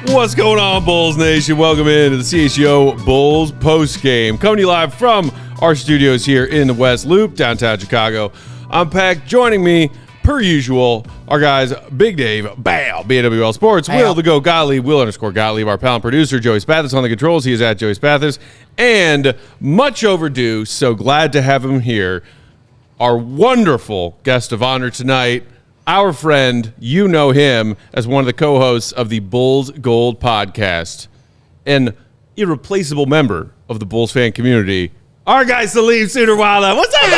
What's going on, Bulls Nation? Welcome into the CHGO Bulls Postgame. Coming to you live from our studios here in the West Loop, downtown Chicago. I'm Peck. Joining me, per usual, our guys, Big Dave, Bow, BAWL Sports, Will the Go Gottlieb, Will_Gottlieb, our pal and producer, Joey Spathis on the controls. He is at Joey Spathis. And much overdue, so glad to have him here, our wonderful guest of honor tonight, our friend, you know him as one of the co-hosts of the Bulls Gold Podcast, an irreplaceable member of the Bulls fan community, our guy Salim Suderwala. What's up, buddy?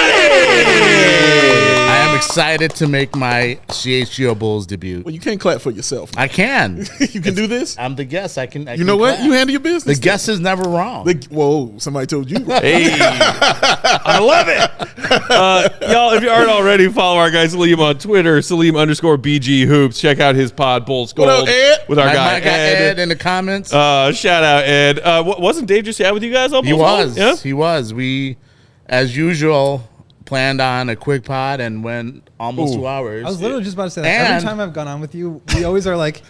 I am excited to make my CHGO Bulls debut. Well, you can't clap for yourself. I can. You can do this? I'm the guest. I can You know what? clap. You handle your business. The guest is never wrong. Whoa, somebody told you. Hey, I love it. Y'all, if you aren't already, follow our guy Salim on Twitter, Salim_BG Hoops. Check out his pod, Bulls Gold, What up, Ed? with our my guy Ed in the comments. Shout out, Ed. Wasn't Dave just with you guys on He Bulls Gold? was. Yeah? He was. We, as usual, planned on a quick pod and went almost 2 hours. I was literally just about to say that. And- Every time I've gone on with you, we always are like,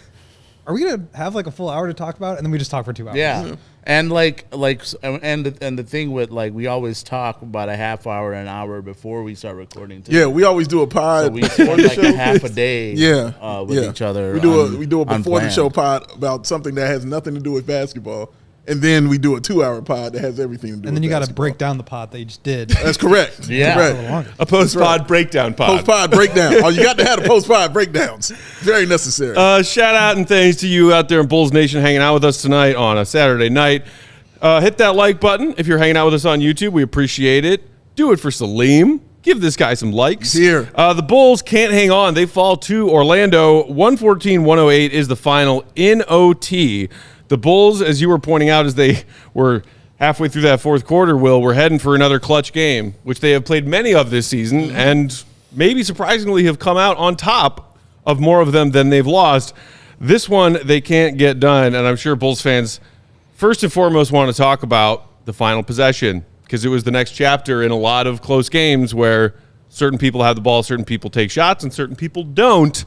are we going to have like a full hour to talk about? And then we just talk for 2 hours. Yeah. And the thing with we always talk about a half hour, an hour before we start recording. Too. Yeah, we always do a pod. So we spend a half a day. With each other. We do a before the show pod about something that has nothing to do with basketball, and then we do a 2-hour pod that has everything to do. And then you got to basketball. break down the pod that you just did. That's correct. Yeah. Correct. A post-pod breakdown pod. Post-pod breakdown. Oh, you got to have the post-pod breakdowns. Very necessary. Shout out and thanks to you out there in Bulls Nation hanging out with us tonight on a Saturday night. Hit that like button if you're hanging out with us on YouTube. We appreciate it. Do it for Salim. Give this guy some likes. Here. The Bulls can't hang on. They fall to Orlando. 114-108 is the final in OT. The Bulls, as you were pointing out, as they were halfway through that fourth quarter, Will, we're heading for another clutch game, which they have played many of this season, and maybe surprisingly have come out on top of more of them than they've lost. This one, they can't get done, and I'm sure Bulls fans first and foremost want to talk about the final possession, because it was the next chapter in a lot of close games where certain people have the ball, certain people take shots, and certain people don't.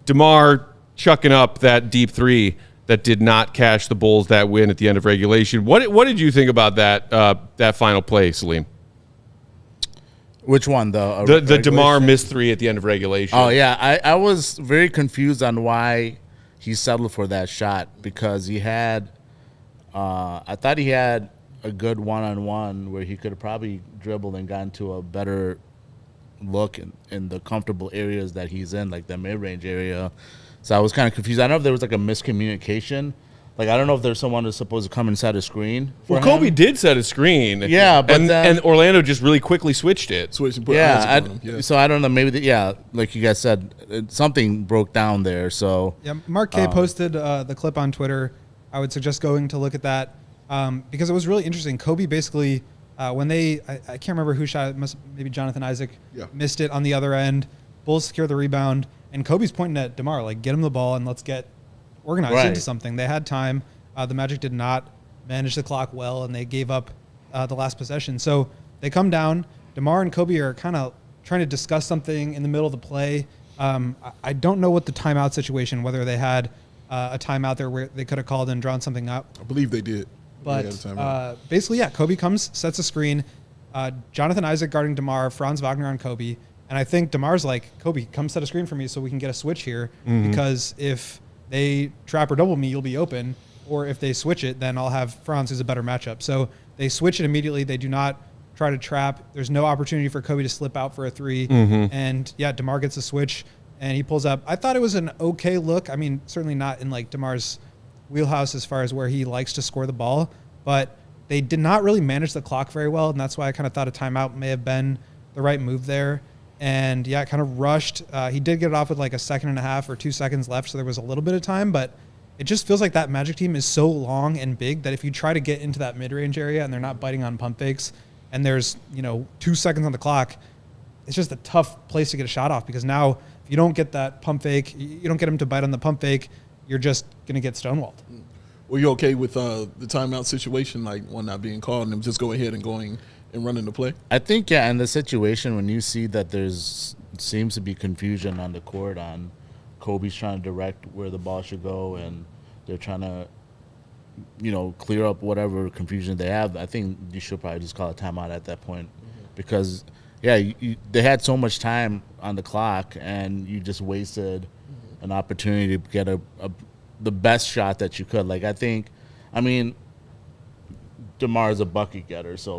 DeMar chucking up that deep three that did not cash the Bulls that win at the end of regulation. What did you think about that final play, Salim? Which one, The DeMar missed three at the end of regulation. Oh, yeah. I was very confused on why he settled for that shot, because he had I thought he had a good one-on-one where he could have probably dribbled and gotten to a better look in the comfortable areas that he's in, like the mid-range area. So I was kind of confused. I don't know if there was a miscommunication. I don't know if there's someone who's supposed to come and set a screen for Well, him. Kobe did set a screen. Yeah, but and Orlando just really quickly switched it. Switch and put Isaac on him. So I don't know. Maybe like you guys said, something broke down there. So Yeah, Mark K posted the clip on Twitter. I would suggest going to look at that because it was really interesting. Kobe basically, when I can't remember who shot it, maybe Jonathan Isaac missed it on the other end. Bulls secure the rebound, and Kobe's pointing at DeMar, get him the ball and let's get organized into something. They had time. The Magic did not manage the clock well, and they gave up the last possession. So they come down. DeMar and Kobe are kind of trying to discuss something in the middle of the play. I don't know what the timeout situation, whether they had a timeout there where they could have called and drawn something up. I believe they did. But basically, Kobe comes, sets a screen. Jonathan Isaac guarding DeMar, Franz Wagner on Kobe. And I think DeMar's like, Kobe, come set a screen for me so we can get a switch here. Because if they trap or double me, you'll be open. Or if they switch it, then I'll have Franz, who's a better matchup. So they switch it immediately. They do not try to trap. There's no opportunity for Kobe to slip out for a three. And, DeMar gets a switch, and he pulls up. I thought it was an okay look. I mean, certainly not in, DeMar's wheelhouse as far as where he likes to score the ball. But they did not really manage the clock very well, and that's why I kind of thought a timeout may have been the right move there. And yeah, it kind of rushed. He did get it off with like a second and a half or 2 seconds left, so there was a little bit of time, but it just feels like that Magic team is so long and big that if you try to get into that mid-range area and they're not biting on pump fakes and there's, 2 seconds on the clock, it's just a tough place to get a shot off, because now if you don't get that pump fake, you don't get him to bite on the pump fake, you're just going to get stonewalled. Were you okay with the timeout situation, like one not being called and them just go ahead and going and running the play? I think, yeah, in the situation when you see that seems to be confusion on the court on Kobe's trying to direct where the ball should go and they're trying to, clear up whatever confusion they have, I think you should probably just call a timeout at that point. Because, yeah, they had so much time on the clock and you just wasted an opportunity to get the best shot that you could. Like, DeMar's a bucket getter, so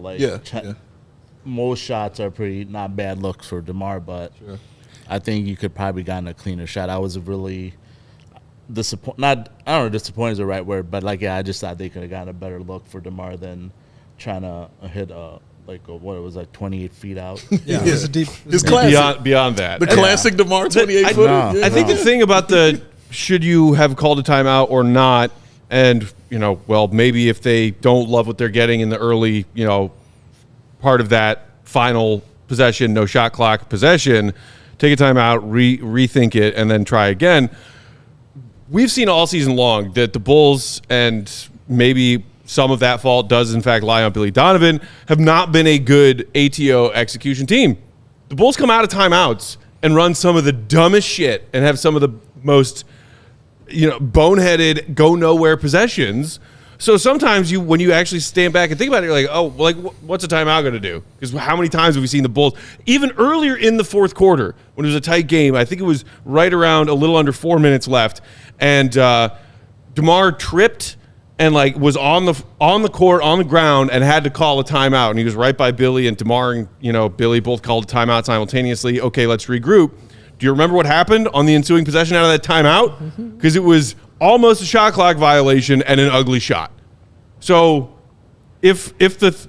most shots are pretty not bad looks for DeMar, but sure. I think you could probably gotten a cleaner shot. I was really disappointed. I don't know, disappointed is the right word, but I just thought they could have gotten a better look for DeMar than trying to hit 28 feet out. Yeah, it was a deep. It's classic. Beyond that, the classic DeMar 28 footer. I think the thing about should you have called a timeout or not, and maybe if they don't love what they're getting in the early part of that final possession, no shot clock possession, take a timeout, rethink it, and then try again. We've seen all season long that the Bulls, and maybe some of that fault does in fact lie on Billy Donovan, have not been a good ATO execution team. The Bulls come out of timeouts and run some of the dumbest shit and have some of the most boneheaded, go nowhere possessions. So sometimes when you actually stand back and think about it, you're like, what's a timeout going to do? Because how many times have we seen the Bulls, even earlier in the fourth quarter, when it was a tight game, I think it was right around a little under 4 minutes left, and DeMar tripped and was on the court, on the ground, and had to call a timeout. And he was right by Billy, and DeMar and Billy both called a timeout simultaneously. Okay, let's regroup. Do you remember what happened on the ensuing possession out of that timeout? Because it was almost a shot clock violation and an ugly shot. So if the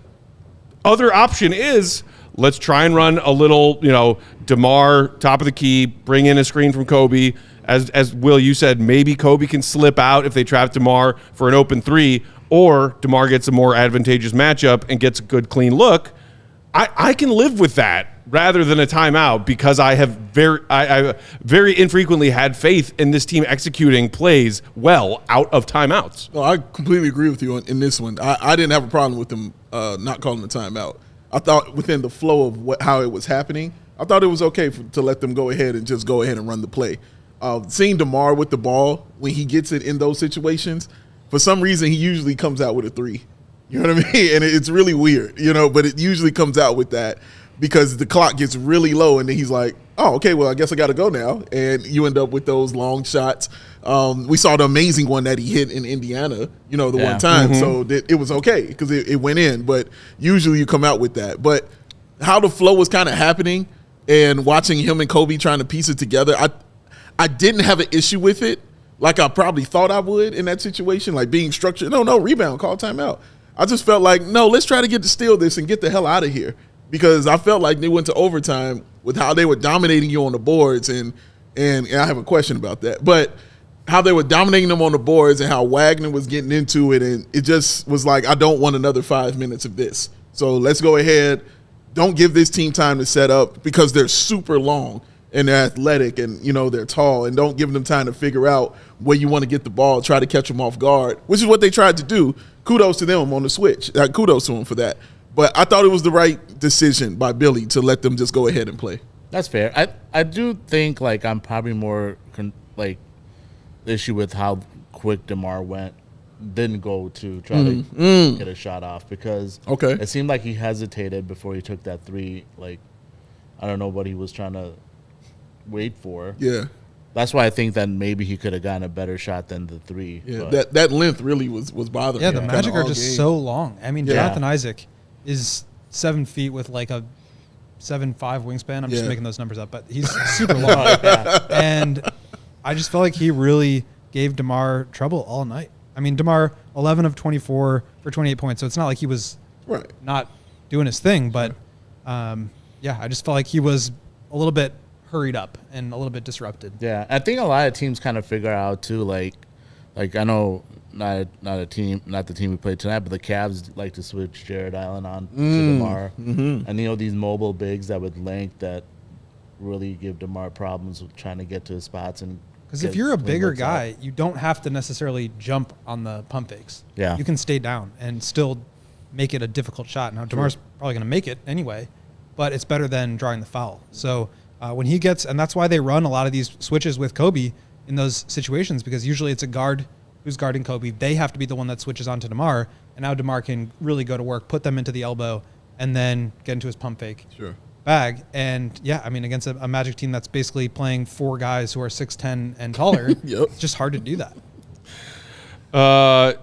other option is let's try and run a little, DeMar top of the key, bring in a screen from Kobe. As Will, you said, maybe Kobe can slip out if they trap DeMar for an open three, or DeMar gets a more advantageous matchup and gets a good, clean look. I can live with that rather than a timeout, because I very infrequently had faith in this team executing plays well out of timeouts. Well, I completely agree with you in this one. I didn't have a problem with them not calling the timeout. I thought within the flow of how it was happening, I thought it was okay to let them go ahead and just go ahead and run the play. Seeing DeMar with the ball, when he gets it in those situations, for some reason he usually comes out with a three. You know what I mean? And it's really weird, but it usually comes out with that because the clock gets really low, and then he's like, oh, okay, well, I guess I got to go now. And you end up with those long shots. We saw the amazing one that he hit in Indiana, one time. Mm-hmm. So it was okay because it went in. But usually you come out with that. But how the flow was kind of happening and watching him and Kobe trying to piece it together, I didn't have an issue with it like I probably thought I would in that situation, like being structured. No, rebound, call timeout. I just felt like, no, let's try to steal this and get the hell out of here, because I felt like they went to overtime with how they were dominating you on the boards, and I have a question about that, but how they were dominating them on the boards and how Wagner was getting into it, and it just was like, I don't want another 5 minutes of this. So let's go ahead. Don't give this team time to set up, because they're super long and they're athletic and, they're tall, and don't give them time to figure out where you want to get the ball, try to catch them off guard, which is what they tried to do. Kudos to them on the switch. Kudos to them for that. But I thought it was the right decision by Billy to let them just go ahead and play. That's fair. I do think, I'm probably more, the issue with how quick DeMar didn't go to try to get a shot off, because it seemed like he hesitated before he took that three. I don't know what he was trying to wait for. Yeah. That's why I think that maybe he could have gotten a better shot than the three. Yeah, that length really was bothering me. Yeah, the Magic are just so long. I mean, Jonathan Isaac is 7 feet with a 7'5" wingspan. I'm just making those numbers up, but he's super long. And I just felt like he really gave DeMar trouble all night. I mean, DeMar 11 of 24 for 28 points, so it's not like he was not doing his thing, but I just felt like he was a little bit hurried up and a little bit disrupted. Yeah, I think a lot of teams kind of figure out too, like I know not the team we played tonight, but the Cavs like to switch Jared Allen on to DeMar, and these mobile bigs that with length that really give DeMar problems with trying to get to his spots. And because if you're a bigger guy, you don't have to necessarily jump on the pump fakes. Yeah, you can stay down and still make it a difficult shot. Now DeMar's probably going to make it anyway, but it's better than drawing the foul. So when he gets, and that's why they run a lot of these switches with Kobe in those situations, because usually it's a guard who's guarding Kobe. They have to be the one that switches on to DeMar, and now DeMar can really go to work, put them into the elbow, and then get into his pump fake bag. And against a Magic team that's basically playing 4 guys who are 6'10" and taller, it's just hard to do that.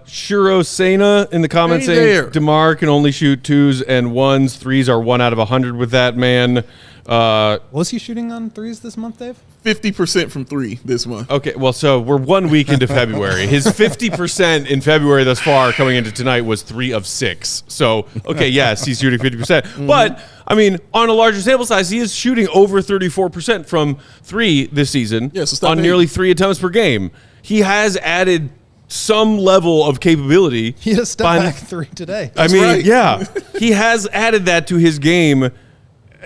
Shiro Sena in the comments saying DeMar can only shoot 2s and 1s. 3s are 1 out of 100 with that man. Was he shooting on 3s this month, Dave? 50% from 3 this month. Okay, well, so we're 1 week into February. His 50% in February thus far coming into tonight was 3 of 6. So, okay, yes, he's shooting 50%. But, I mean, on a larger sample size, he is shooting over 34% from 3 this season on nearly 3 attempts per game. He has added some level of capability. He had a step back 3 today. He has added that to his game.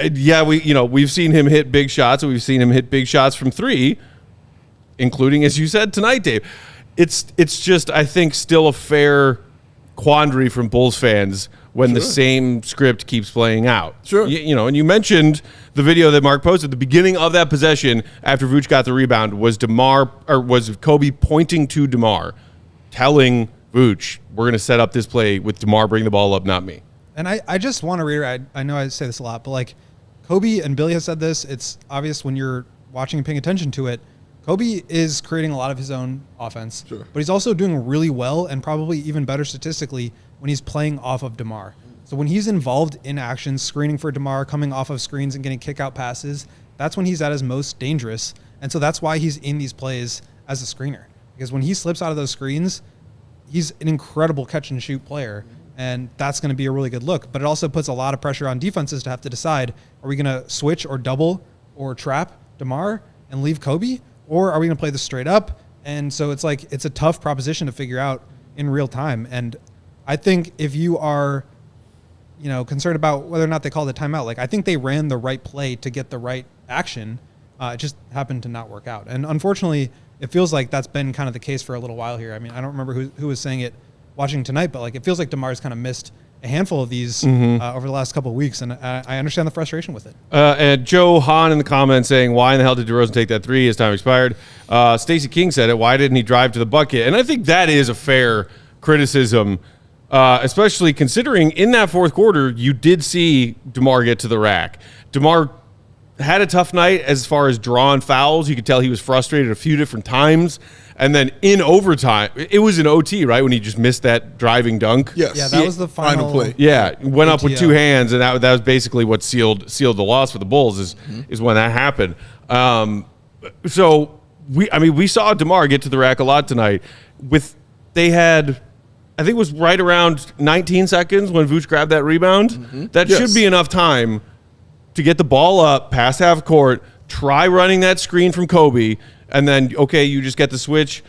We've seen him hit big shots, and we've seen him hit big shots from 3, including, as you said tonight, Dave. It's just, I think, still a fair quandary from Bulls fans when the same script keeps playing out. And you mentioned the video that Mark posted at the beginning of that possession after Vooch got the rebound was Kobe pointing to DeMar, telling Vooch, we're going to set up this play with DeMar bring the ball up, not me. And I just want to reiterate, I know I say this a lot, but like Kobe and Billy has said this, it's obvious when you're watching and paying attention to it, Kobe is creating a lot of his own offense, but he's also doing really well and probably even better statistically when he's playing off of DeMar. So when he's involved in action, screening for DeMar, coming off of screens and getting kick-out passes, that's when he's at his most dangerous. And so that's why he's in these plays as a screener. Because when he slips out of those screens, he's an incredible catch-and-shoot player. And that's going to be a really good look. But it also puts a lot of pressure on defenses to have to decide, are we going to switch or double or trap DeMar and leave Kobe? Or are we going to play this straight up? And so it's like, it's a tough proposition to figure out in real time. And I think if you are, concerned about whether or not they called a timeout, like I think they ran the right play to get the right action. It just happened to not work out. And unfortunately, it feels like that's been kind of the case for a little while here. I mean, I don't remember who was saying it watching tonight, but like it feels like DeMar's kind of missed a handful of these over the last couple of weeks, and I understand the frustration with it. And Joe Hahn in the comments saying, why in the hell did DeRozan take that 3? His time expired. Stacey King said it. Why didn't he drive to the bucket? And I think that is a fair criticism, especially considering in that fourth quarter, you did see DeMar get to the rack. DeMar had a tough night as far as drawing fouls. You could tell he was frustrated a few different times. And then in overtime, it was an OT, right, when he just missed that driving dunk? Yes. Yeah, that was the final play. Yeah, went up with 2 hands, and that was basically what sealed the loss for the Bulls is when that happened. So we saw DeMar get to the rack a lot tonight. They had, I think it was right around 19 seconds when Vooch grabbed that rebound. That should be enough time to get the ball up past half court, try running that screen from Kobe, and then, okay, you just get the switch,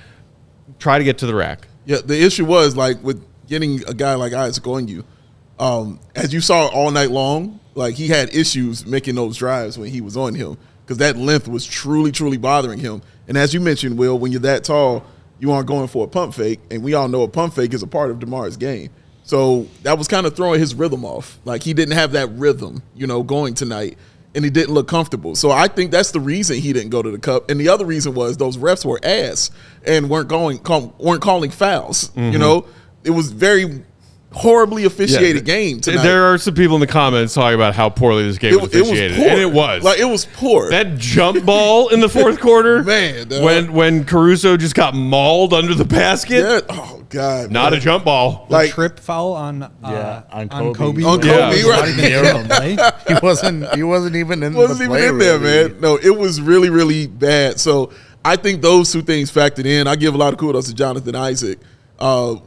try to get to the rack. Yeah, the issue was, like, with getting a guy like Isaac on you, as you saw all night long, like, he had issues making those drives when he was on him because that length was truly, truly bothering him. And as you mentioned, Will, when you're that tall, you aren't going for a pump fake, and we all know a pump fake is a part of DeMar's game. So that was kind of throwing his rhythm off. Like, he didn't have that rhythm, going tonight. And he didn't look comfortable. So I think that's the reason he didn't go to the cup. And the other reason was those refs were ass and weren't calling fouls. It was very horribly officiated game tonight. There are some people in the comments talking about how poorly this game was officiated. It was poor. And it was. Like, it was poor. That jump ball in the fourth quarter, man, when Caruso just got mauled under the basket. Yeah. Oh, God. Not a jump ball. The trip foul on Kobe. On Kobe, right. He wasn't even in there, man. No, it was really, really bad. So I think those two things factored in. I give a lot of kudos to Jonathan Isaac.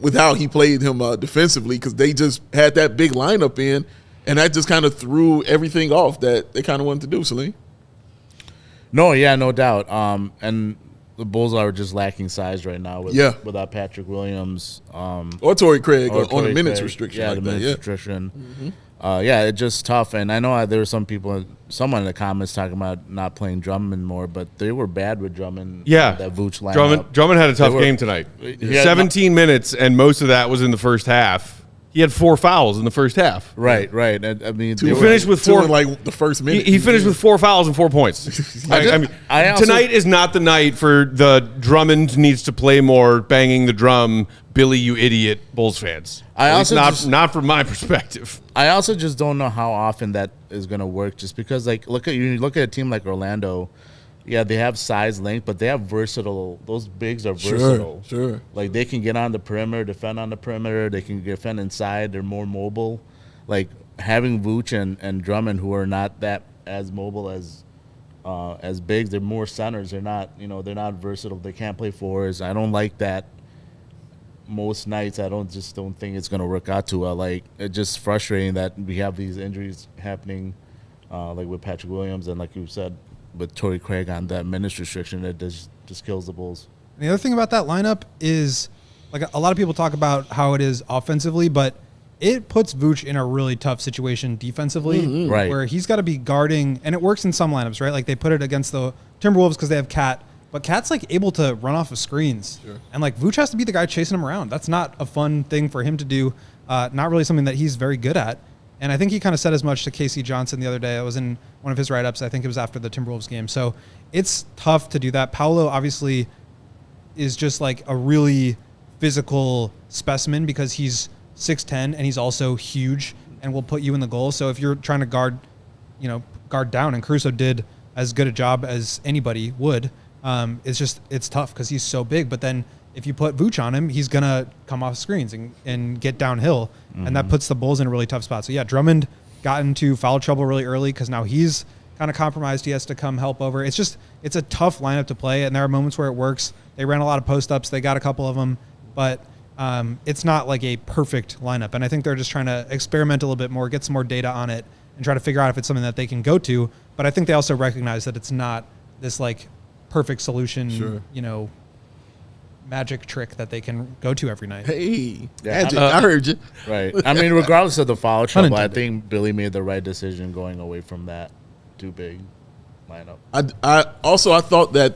with how he played him defensively, because they just had that big lineup in, and that just kind of threw everything off that they kind of wanted to do, Salim. No, yeah, no doubt. And the Bulls are just lacking size right now without Patrick Williams. Or Torrey Craig on a minutes restriction. Yeah, like the that. minutes restriction. It's just tough. And I know there were someone in the comments talking about not playing Drummond more, but they were bad with Drummond. Yeah. That Vooch lineup. Drummond had a tough game tonight. 17 minutes, and most of that was in the first half. He had 4 fouls in the first half. Right. I mean, He finished with 4 in like the first minute. He finished with 4 fouls and 4 points. Tonight is not the night for the Drummond needs to play more, banging the drum, Billy, you idiot, Bulls fans. Not from my perspective. I also just don't know how often that is going to work, just because, like, look at a team like Orlando. Yeah, they have size, length, but they have versatile. Those bigs are versatile. Sure. Like, they can get on the perimeter, defend on the perimeter. They can defend inside. They're more mobile. Like, having Vooch and Drummond, who are not that as mobile as bigs, they're more centers. They're not versatile. They can't play fours. I don't like that. Most nights, I don't think it's going to work out too well. Like, it's just frustrating that we have these injuries happening, like with Patrick Williams, and like you said, with Torrey Craig on that minutes restriction, that just kills the Bulls. And the other thing about that lineup is, like, a lot of people talk about how it is offensively, but it puts Vooch in a really tough situation defensively, Right? Where he's got to be guarding, and it works in some lineups, right? Like, they put it against the Timberwolves because they have Cat, but Cat's like able to run off of screens, and like Vooch has to be the guy chasing him around. That's not a fun thing for him to do. Not really something that he's very good at. And I think he kind of said as much to Casey Johnson the other day. It was in one of his write-ups. I think it was after the Timberwolves game. So it's tough to do that. Paolo obviously is just like a really physical specimen because he's 6'10", and he's also huge and will put you in the goal. So if you're trying to guard down, and Caruso did as good a job as anybody would, it's tough because he's so big. But then if you put Vooch on him, he's going to come off screens and get downhill, and that puts the Bulls in a really tough spot. So, yeah, Drummond got into foul trouble really early because now he's kind of compromised. He has to come help over. It's a tough lineup to play, and there are moments where it works. They ran a lot of post-ups. They got a couple of them, but it's not like a perfect lineup. And I think they're just trying to experiment a little bit more, get some more data on it, and try to figure out if it's something that they can go to. But I think they also recognize that it's not this, like, perfect solution, magic trick that they can go to every night. Hey, magic, I heard you. Right. I mean, regardless of the foul trouble, I think Billy made the right decision going away from that too big lineup. I thought that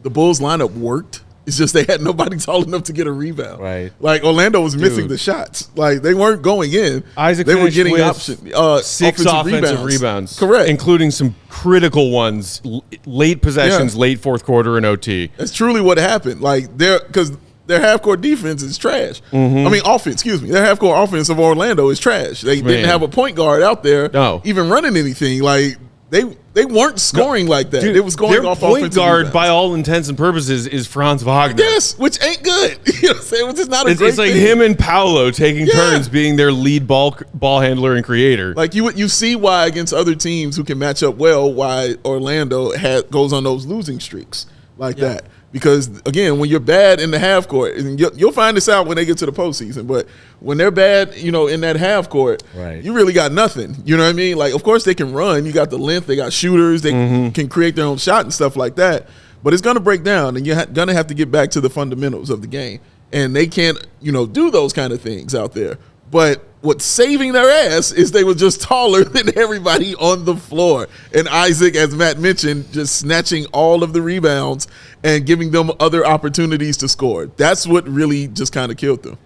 the Bulls lineup worked. It's just they had nobody tall enough to get a rebound. Right. Like, Orlando was missing the shots. Like, they weren't going in. Isaac they were getting with 6 offensive rebounds. Correct. Including some critical ones, late possessions, late fourth quarter and OT. That's truly what happened. Like, because their half-court defense is trash. I mean, offense, excuse me. Their half-court offense of Orlando is trash. They didn't have a point guard out there even running anything. Like, they weren't scoring like that. It was going off offensive point guard, rebounds. by all intents and purposes, is Franz Wagner. Yes, which ain't good. You know what I'm saying? Which is not a great It's like thing. him and Paolo taking turns being their lead ball handler and creator. Like, you see why against other teams who can match up well, why Orlando goes on those losing streaks like that. Because, again, when you're bad in the half court, and you'll find this out when they get to the postseason, but when they're bad, in that half court, you really got nothing. You know what I mean? Like, of course they can run. You got the length. They got shooters. They can create their own shot and stuff like that. But it's going to break down, and you're going to have to get back to the fundamentals of the game. And they can't, do those kind of things out there. But what's saving their ass is they were just taller than everybody on the floor. And Isaac, as Matt mentioned, just snatching all of the rebounds and giving them other opportunities to score. That's what really just kind of killed them.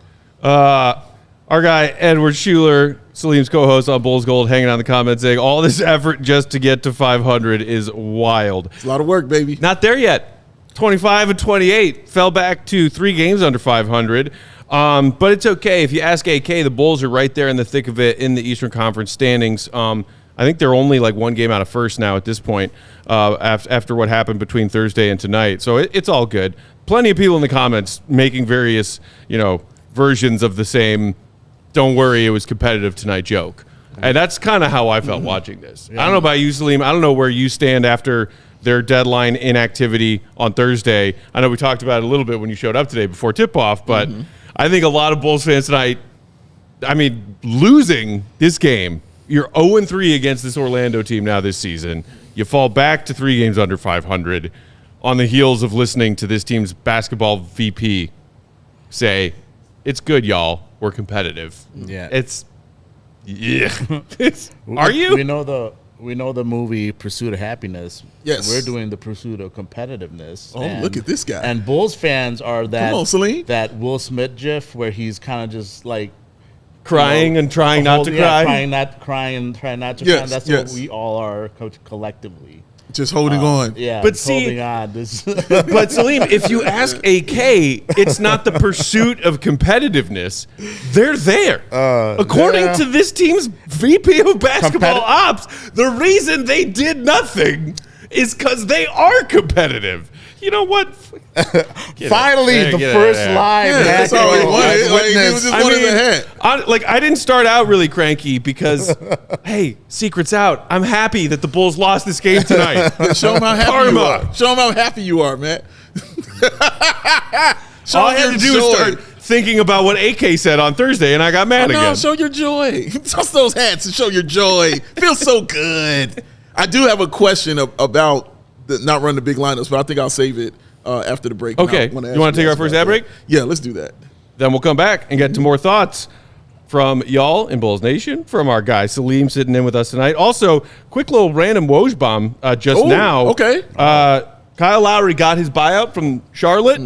Our guy, Edward Schuler, Salim's co-host on Bulls Gold, hanging out in the comments saying, all this effort just to get to 500 is wild. It's a lot of work, baby. Not there yet. 25-28. Fell back to 3 games under 500. But it's okay. If you ask AK, the Bulls are right there in the thick of it in the Eastern Conference standings. I think they're only like 1 game out of first now at this point after what happened between Thursday and tonight. So it's all good. Plenty of people in the comments making various, versions of the same "don't worry, it was competitive tonight" joke. And that's kind of how I felt watching this. I don't know about you, Salim. I don't know where you stand after their deadline inactivity on Thursday. I know we talked about it a little bit when you showed up today before tip-off, but I think a lot of Bulls fans tonight, I mean, losing this game, you're 0-3 against this Orlando team now this season. You fall back to 3 games under 500 on the heels of listening to this team's basketball VP say, it's good, y'all. We're competitive. Yeah. Are you? We know the movie Pursuit of Happiness. Yes. We're doing the Pursuit of Competitiveness. Oh, look at this guy. And Bulls fans are that, Come on, Salim. that Will Smith gif where he's kind of just like Crying and trying not to cry. trying not to cry. Yes, That's yes. what we all are collectively. Just holding on. Yeah, But just see- holding on. This But Salim, if you ask AK, it's not the pursuit of competitiveness. They're there. According to this team's VP of basketball ops, the reason they did nothing is because they are competitive. You know what? finally the first live. Yeah, that's all he wanted. Like, he was just wanted the hat. I didn't start out really cranky because, hey, secret's out. I'm happy that the Bulls lost this game tonight. Show him how happy you Karma. are. Show him how happy you are, man. Show All I him had to your do was joy. start thinking about what AK said on Thursday, and I got mad No, again. show your joy. Toss those hats and show your joy. Feels so good. I do have a question about not running the big lineups, but I think I'll save it after the break. Okay. You You wanna take our first ad break? Yeah, let's do that. Then we'll come back and get to more thoughts from y'all in Bulls Nation, from our guy Salim sitting in with us tonight. Also, quick little random Woj bomb just Oh, now. okay. Kyle Lowry got his buyout from Charlotte.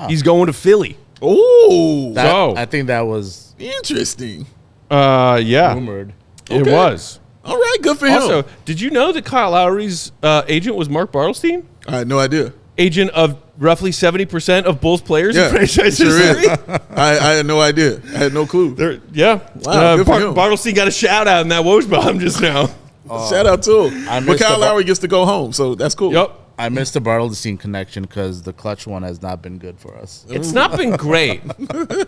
He's going to Philly. Oh, I think that was interesting. Yeah, rumored. it Okay. was. All right, good for him. Also, did you know that Kyle Lowry's agent was Mark Bartelstein? I had no idea. Agent of roughly 70% of Bulls players Yeah, in franchise sure is. history? I had no idea. I had no clue. Yeah. Wow, good for him. Bartelstein got a shout out in that Woj bomb just now. Shout out to him. I But missed Kyle the- Lowry gets to go home, so that's cool. Yep. I missed the Bartelstein connection because the clutch one has not been good for us. It's not been great.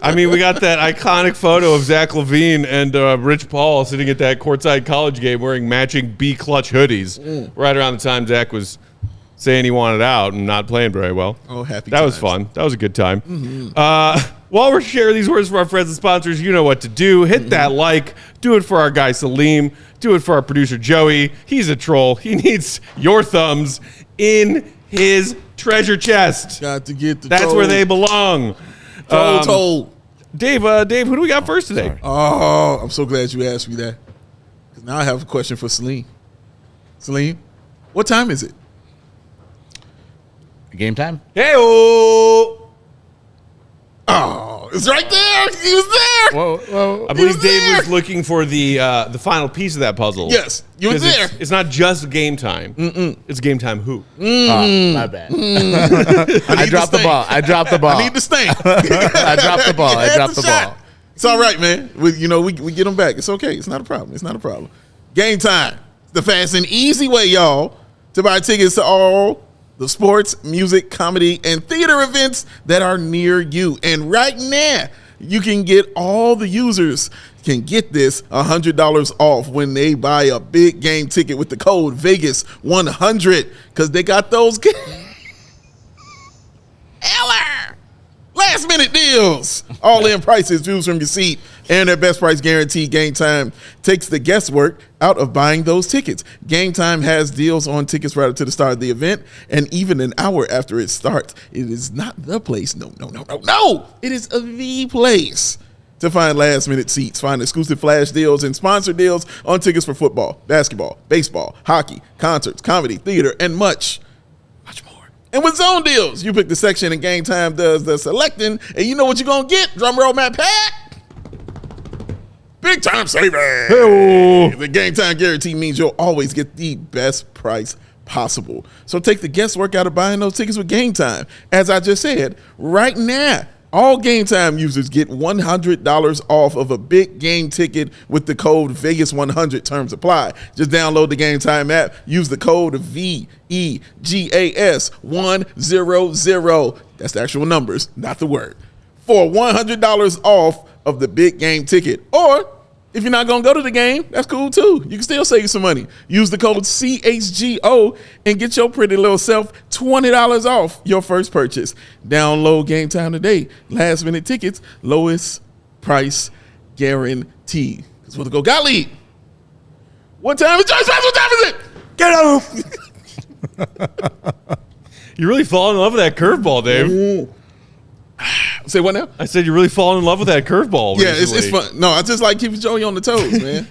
I mean, we got that iconic photo of Zach LaVine and Rich Paul sitting at that courtside college game wearing matching B clutch hoodies right around the time Zach was saying he wanted out and not playing very well. Oh, happy That was times. fun. That was a good time. While we're sharing these words from our friends and sponsors, you know what to do. Hit that like. Do it for our guy Salim. Do it for our producer Joey. He's a troll. He needs your thumbs in his treasure chest. Got to get the That's where they belong. told. Dave, who do we got first today? Oh, I'm so glad you asked me that. Because now I have a question for Salim. Salim, what time is it? Game time? Hey-oh! Oh, it's right there. He was there. Whoa. I believe was Dave there. was looking for the final piece of that puzzle. Yes, you were 'Cause there. It's not just game time. It's game time who? My bad. I dropped the ball. I dropped the ball. I need the stamp. I dropped the ball. I dropped the ball. It's all right, man. We get them back. It's okay. It's not a problem. It's not a problem. Game time. The fast and easy way, y'all, to buy tickets to all the sports, music, comedy, and theater events that are near you. And right now, you can get all the users can get this $100 off when they buy a big game ticket with the code Vegas100 because they got those last minute deals. All in prices, views from your seat, and their best price guarantee. Game Time takes the guesswork out of buying those tickets. Game Time has deals on tickets right up to the start of the event and even an hour after it starts. It is not the place. No. It is the place to find last minute seats. Find exclusive flash deals and sponsor deals on tickets for football, basketball, baseball, hockey, concerts, comedy, theater, and much more. And with zone deals, you pick the section and Game Time does the selecting, and you know what you're going to get. Drum roll, Matt Pat. Big time savings. The Game Time guarantee means you'll always get the best price possible. So take the guesswork out of buying those tickets with Game Time. As I just said, right now, all Game Time users get $100 off of a big game ticket with the code Vegas100. Terms apply. Just download the Game Time app. Use the code VEGAS100. That's the actual numbers, not the word. For $100 off of the big game ticket. Or If you're not going to go to the game, that's cool too. You can still save some money. Use the code CHGO and get your pretty little self $20 off your first purchase. Download Game Time today. Last minute tickets, lowest price guarantee. That's what the go got lead. What time is it? What time is it? Get him. You really fall in love with that curveball, Dave. Ooh. Say what now? I said you really fallen in love with that curveball. Yeah, it's fun. No, I just like keeping Joey on the toes, man.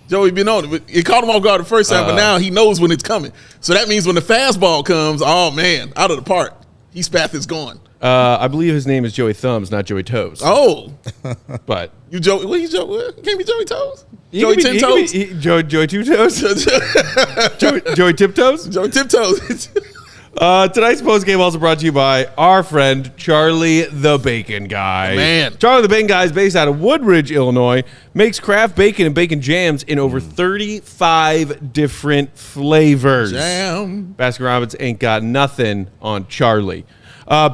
Joey been on it. It caught him off guard the first time, but now he knows when it's coming. So that means when the fastball comes, oh man, out of the park. His path is gone. I believe his name is Joey Thumbs, not Joey Toes. Oh, but you Joey? What you Joey? What? Can't be Joey Toes. He Joey can be- 10 he can toes. be- Joey Two Toes. Joey Tiptoes. Joey Tiptoes. Tonight's postgame also brought to you by our friend Charlie the Bacon Guy. Man. Charlie the Bacon Guy is based out of Woodridge, Illinois, makes craft bacon and bacon jams in over 35 different flavors. Jam. Baskin-Robbins ain't got nothing on Charlie.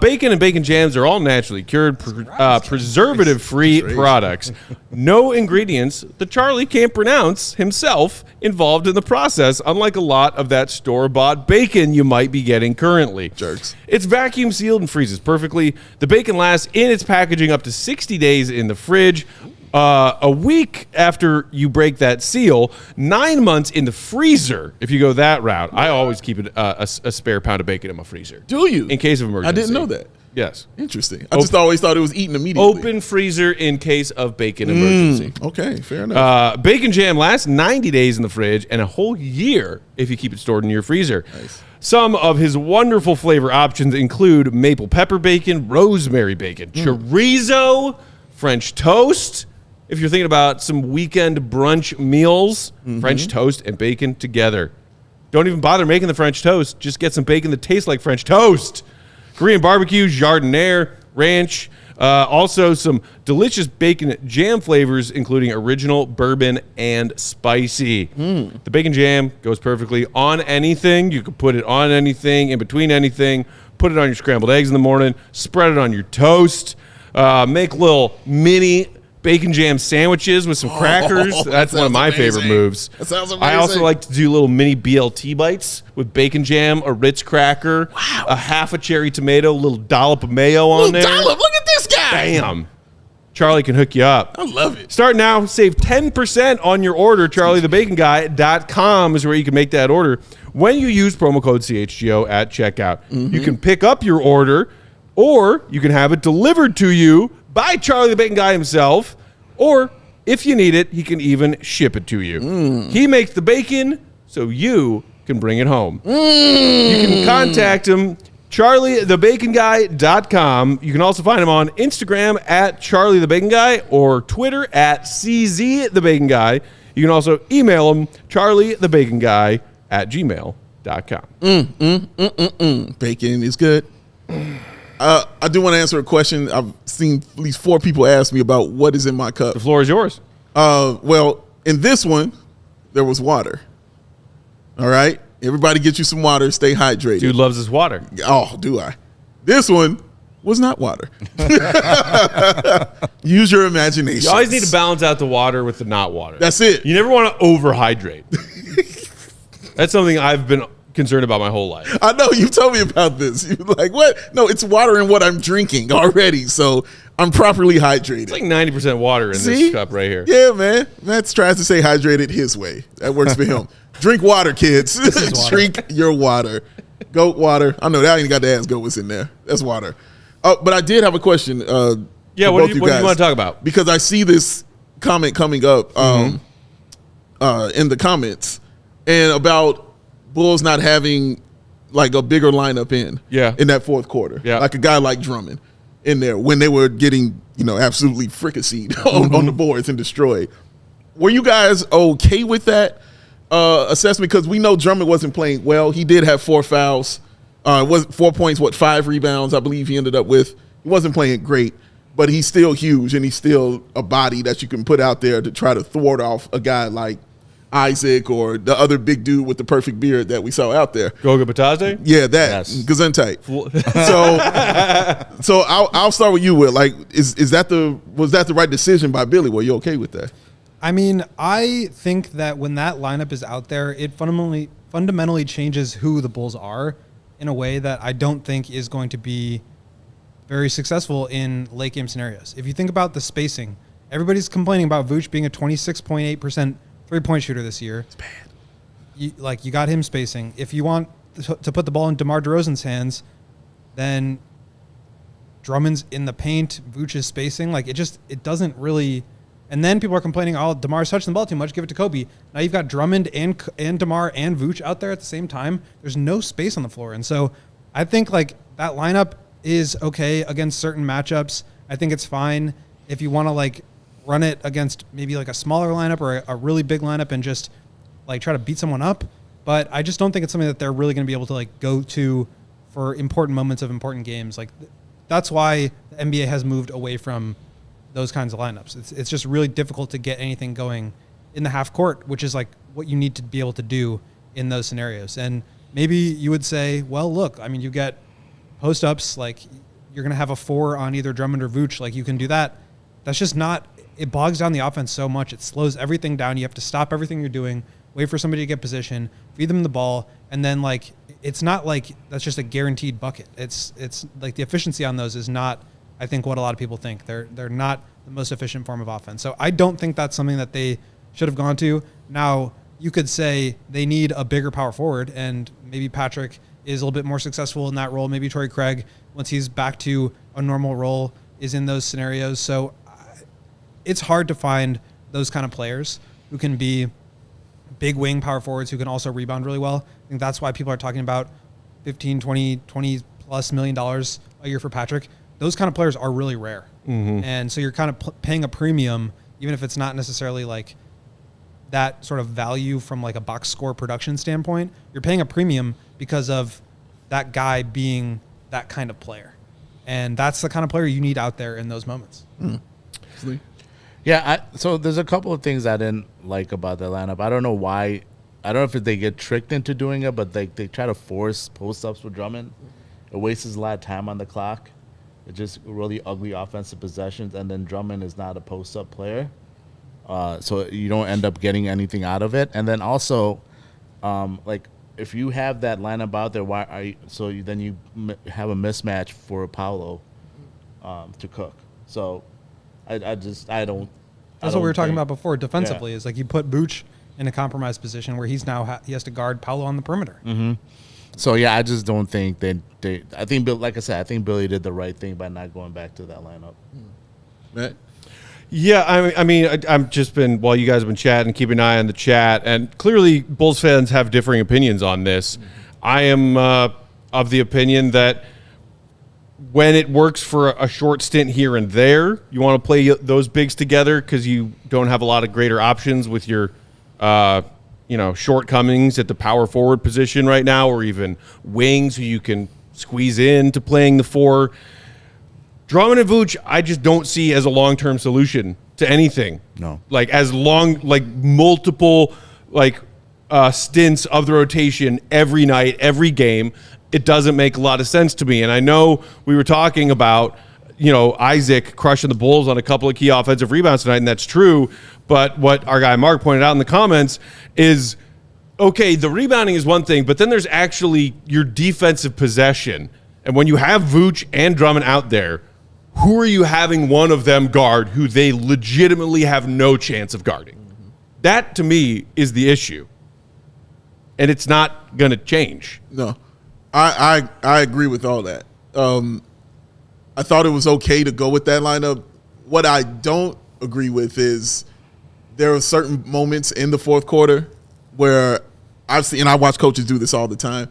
Bacon and bacon jams are all naturally cured, preservative-free products. No ingredients that Charlie can't pronounce himself involved in the process, unlike a lot of that store-bought bacon you might be getting currently. Jerks. It's vacuum sealed and freezes perfectly. The bacon lasts in its packaging up to 60 days in the fridge. A week after you break that seal, 9 months in the freezer if you go that route. I always keep a spare pound of bacon in my freezer. Do you? In case of emergency. I didn't know that. Yes. Interesting. I just always thought it was eaten immediately. Open freezer in case of bacon emergency. Okay, fair enough. Bacon jam lasts 90 days in the fridge and a whole year if you keep it stored in your freezer. Nice. Some of his wonderful flavor options include maple pepper bacon, rosemary bacon, chorizo, French toast. If you're thinking about some weekend brunch meals, French toast and bacon together. Don't even bother making the French toast. Just get some bacon that tastes like French toast. Korean barbecue, jardiniere, ranch. Also some delicious bacon jam flavors, including original, bourbon, and spicy. The bacon jam goes perfectly on anything. You can put it on anything, in between anything. Put it on your scrambled eggs in the morning. Spread it on your toast. Make little mini bacon jam sandwiches with some crackers. That's one of my favorite moves. That sounds amazing. I also like to do little mini BLT bites with bacon jam, a Ritz cracker, a half a cherry tomato, a little dollop of mayo on there. Dollop, look at this guy. Bam. Charlie can hook you up. I love it. Start now. Save 10% on your order. CharlieTheBaconGuy.com is where you can make that order when you use promo code CHGO at checkout. You can pick up your order, or you can have it delivered to you by Charlie the Bacon Guy himself, or if you need it, he can even ship it to you. He makes the bacon so you can bring it home. You can contact him, CharlieTheBaconGuy.com. You can also find him on Instagram at CharlieTheBaconGuy or Twitter at CZTheBaconGuy. You can also email him, CharlieTheBaconGuy at gmail.com. Bacon is good. I do want to answer a question. I've seen at least 4 people ask me about what is in my cup. The floor is yours. Well, in this one, there was water. All right? Everybody get you some water. Stay hydrated. Dude loves his water. Oh, do I? This one was not water. Use your imagination. You always need to balance out the water with the not water. That's it. You never want to overhydrate. That's something I've been concerned about my whole life. I know. You told me about this. You're like, what? No, it's water in what I'm drinking already, so I'm properly hydrated. It's like 90% water in this cup right here. Yeah, man. Matt tries to say hydrated his way. That works for him. Drink water, kids. Water. Drink your water. Goat water. I know that I ain't got to ask goat what's in there. That's water. But I did have a question. Yeah, what do you want to talk about? Because I see this comment coming up in the comments and about Bulls not having like a bigger lineup in that fourth quarter. Yeah. Like a guy like Drummond in there when they were getting, absolutely fricasseed on the boards and destroyed. Were you guys okay with that assessment? Because we know Drummond wasn't playing well. He did have 4 fouls. Was 4 points, 5 rebounds, I believe he ended up with. He wasn't playing great, but he's still huge and he's still a body that you can put out there to try to thwart off a guy like Isaac or the other big dude with the perfect beard that we saw out there. Goga Bataglia? Yeah, that. Yes. Gesundheit. So I'll start with you, Will. Like, was that the right decision by Billy? Were you okay with that? I mean, I think that when that lineup is out there, it fundamentally changes who the Bulls are in a way that I don't think is going to be very successful in late game scenarios. If you think about the spacing, everybody's complaining about Vooch being a 26.8% three-point shooter this year. It's bad. You got him spacing. If you want to put the ball in DeMar DeRozan's hands, then Drummond's in the paint, Vooch is spacing. Like, it doesn't really. And then people are complaining, oh, DeMar's touching the ball too much, give it to Kobe. Now you've got Drummond and DeMar and Vooch out there at the same time. There's no space on the floor. And so I think like that lineup is okay against certain matchups. I think it's fine if you want to like run it against maybe like a smaller lineup or a really big lineup and just like try to beat someone up. But I just don't think it's something that they're really going to be able to like go to for important moments of important games. Like that's why the NBA has moved away from those kinds of lineups. It's just really difficult to get anything going in the half court, which is like what you need to be able to do in those scenarios. And maybe you would say, well, look, I mean, you get post ups, like you're going to have a 4 on either Drummond or Vooch. Like you can do that. That's just not, it bogs down the offense so much. It slows everything down. You have to stop everything you're doing, wait for somebody to get position, feed them the ball. And then like, it's not like that's just a guaranteed bucket. It's like the efficiency on those is not, I think, what a lot of people think. They're not the most efficient form of offense. So I don't think that's something that they should have gone to. Now, you could say they need a bigger power forward, and maybe Patrick is a little bit more successful in that role. Maybe Torrey Craig, once he's back to a normal role, is in those scenarios. So it's hard to find those kind of players who can be big wing power forwards who can also rebound really well. I think that's why people are talking about $15, $20 plus million a year for Patrick. Those kind of players are really rare. Mm-hmm. And so you're kind of paying a premium, even if it's not necessarily like that sort of value from like a box score production standpoint. You're paying a premium because of that guy being that kind of player. And that's the kind of player you need out there in those moments. Mm. Yeah, so there's a couple of things I didn't like about the lineup. I don't know why. I don't know if they get tricked into doing it, but they try to force post-ups with Drummond. It wastes a lot of time on the clock. It's just really ugly offensive possessions, and then Drummond is not a post-up player. So you don't end up getting anything out of it. And then also, like, if you have that lineup out there, then you have a mismatch for Paolo to cook. So I don't. That's what we were talking about before. Defensively, is like you put Vooch in a compromised position where he's now he has to guard Paolo on the perimeter. Mm-hmm. So yeah, I just don't think they. I think, like I said, I think Billy did the right thing by not going back to that lineup. Right. Yeah, I mean, I've just been, while you guys have been chatting, keeping an eye on the chat, and clearly Bulls fans have differing opinions on this. Mm-hmm. I am of the opinion that when it works for a short stint here and there, you want to play those bigs together because you don't have a lot of greater options with your, shortcomings at the power forward position right now, or even wings who you can squeeze into playing the 4. Drummond and Vooch, I just don't see as a long-term solution to anything. No. Like multiple stints of the rotation every night, every game. It doesn't make a lot of sense to me. And I know we were talking about, Isaac crushing the Bulls on a couple of key offensive rebounds tonight, and that's true. But what our guy Mark pointed out in the comments is, okay, the rebounding is one thing, but then there's actually your defensive possession. And when you have Vooch and Drummond out there, who are you having one of them guard who they legitimately have no chance of guarding? Mm-hmm. That, to me, is the issue. And it's not going to change. No. I agree with all that. I thought it was okay to go with that lineup. What I don't agree with is there are certain moments in the fourth quarter where I've seen, and I watch coaches do this all the time,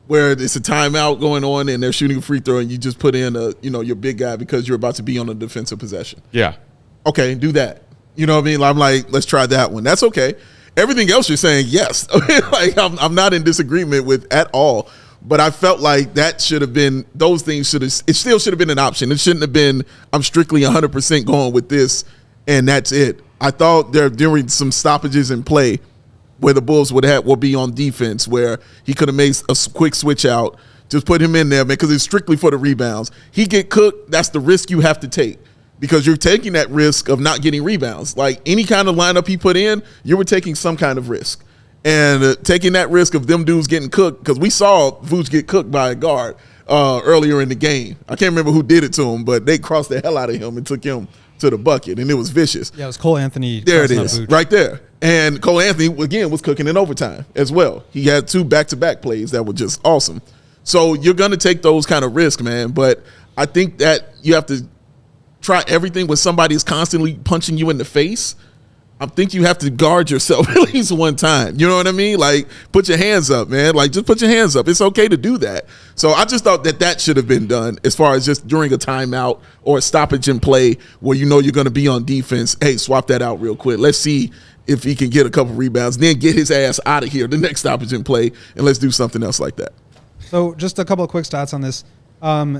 where it's a timeout going on and they're shooting a free throw and you just put in your big guy because you're about to be on a defensive possession. Yeah. Okay, do that. You know what I mean? I'm like, let's try that one. That's okay. Everything else you're saying, yes. I'm not in disagreement with at all. But I felt like that should have been, those things it still should have been an option. It shouldn't have been, I'm strictly 100% going with this and that's it. I thought during some stoppages in play where the Bulls will be on defense, where he could have made a quick switch out, just put him in there, man, because it's strictly for the rebounds. He get cooked, that's the risk you have to take. because you're taking that risk of not getting rebounds. Like any kind of lineup he put in, you were taking some kind of risk. And taking that risk of them dudes getting cooked, because we saw Vooch get cooked by a guard earlier in the game. I can't remember who did it to him, but they crossed the hell out of him and took him to the bucket, and it was vicious. Yeah, it was Cole Anthony. There it is, right there. And Cole Anthony, again, was cooking in overtime as well. He had 2 back-to-back plays that were just awesome. So you're going to take those kind of risks, man. But I think that you have to try everything when somebody is constantly punching you in the face. I think you have to guard yourself at least one time. You know what I mean? Like, put your hands up, man. Like, just put your hands up. It's okay to do that. So I just thought that should have been done as far as just during a timeout or a stoppage in play where you know you're going to be on defense. Hey, swap that out real quick. Let's see if he can get a couple rebounds, then get his ass out of here the next stoppage in play, and let's do something else like that. So just a couple of quick stats on this.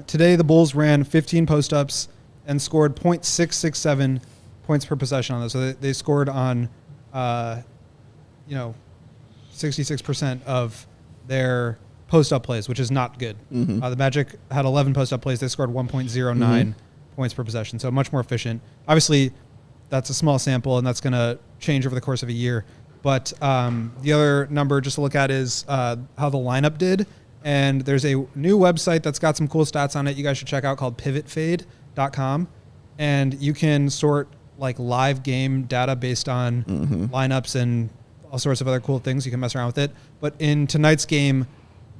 Today, the Bulls ran 15 post-ups and scored .667 points per possession on this. So they scored on, 66% of their post-up plays, which is not good. Mm-hmm. The Magic had 11 post-up plays. They scored 1.09 points per possession, so much more efficient. Obviously, that's a small sample, and that's going to change over the course of a year. But the other number just to look at is how the lineup did. And there's a new website that's got some cool stats on it you guys should check out called pivotfade.com. And you can sort like live game data based on lineups and all sorts of other cool things. You can mess around with it. But in tonight's game,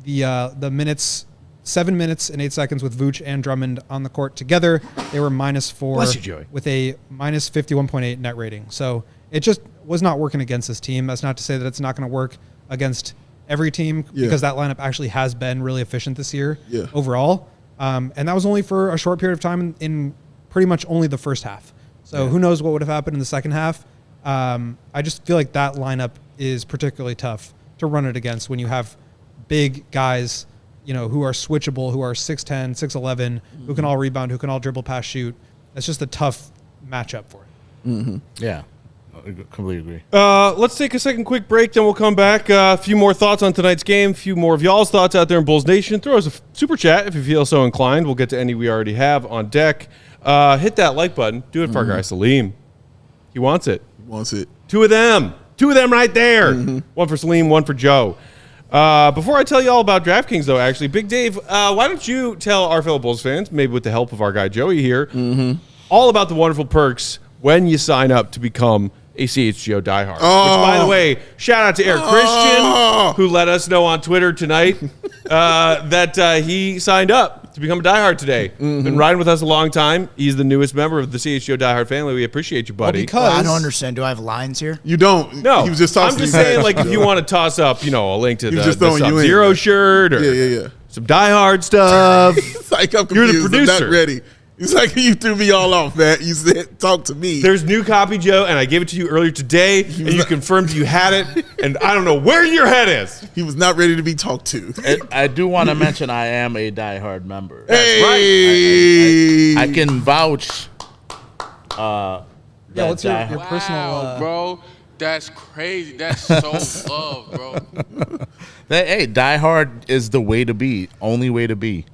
the minutes, 7 minutes and 8 seconds with Vooch and Drummond on the court together, they were -4 with a -51.8 net rating. So it just was not working against this team. That's not to say that it's not going to work against every team, because that lineup actually has been really efficient this year overall. And that was only for a short period of time in pretty much only the first half. So who knows what would have happened in the second half. I just feel like that lineup is particularly tough to run it against when you have big guys, who are switchable, who are 6'10", 6'11", who can all rebound, who can all dribble, pass, shoot. It's just a tough matchup for it. Mm-hmm. Yeah. I completely agree. Let's take a second quick break, then we'll come back. A few more thoughts on tonight's game, a few more of y'all's thoughts out there in Bulls Nation. Throw us a super chat if you feel so inclined. We'll get to any we already have on deck. Hit that like button. Do it for our guy Salim. He wants it. He wants it. Two of them right there. One for Salim, one for Joe. Before I tell you all about DraftKings, though, actually, Big Dave, why don't you tell our fellow Bulls fans, maybe with the help of our guy Joey here, all about the wonderful perks when you sign up to become a CHGO diehard. Which, by the way, shout out to Eric Christian, who let us know on Twitter tonight that he signed up to become a diehard today. Been riding with us a long time. He's the newest member of the CHGO diehard family. We appreciate you, buddy. Well, I don't understand. Do I have lines here? You don't. No. He was just tossing I'm just saying, like, if you want to toss up, a link to the Sub-Zero shirt or some diehard stuff. It's like, I'm You're confused. the producer. I'm not ready. It's like you threw me all off, man. You said, talk to me. There's new copy, Joe, and I gave it to you earlier today, and you confirmed you had it, and I don't know where your head is. He was not ready to be talked to. And I do want to mention I am a diehard member. Hey. I can vouch. What's your personal... bro. That's crazy. That's so love, bro. Diehard is the way to be. Only way to be.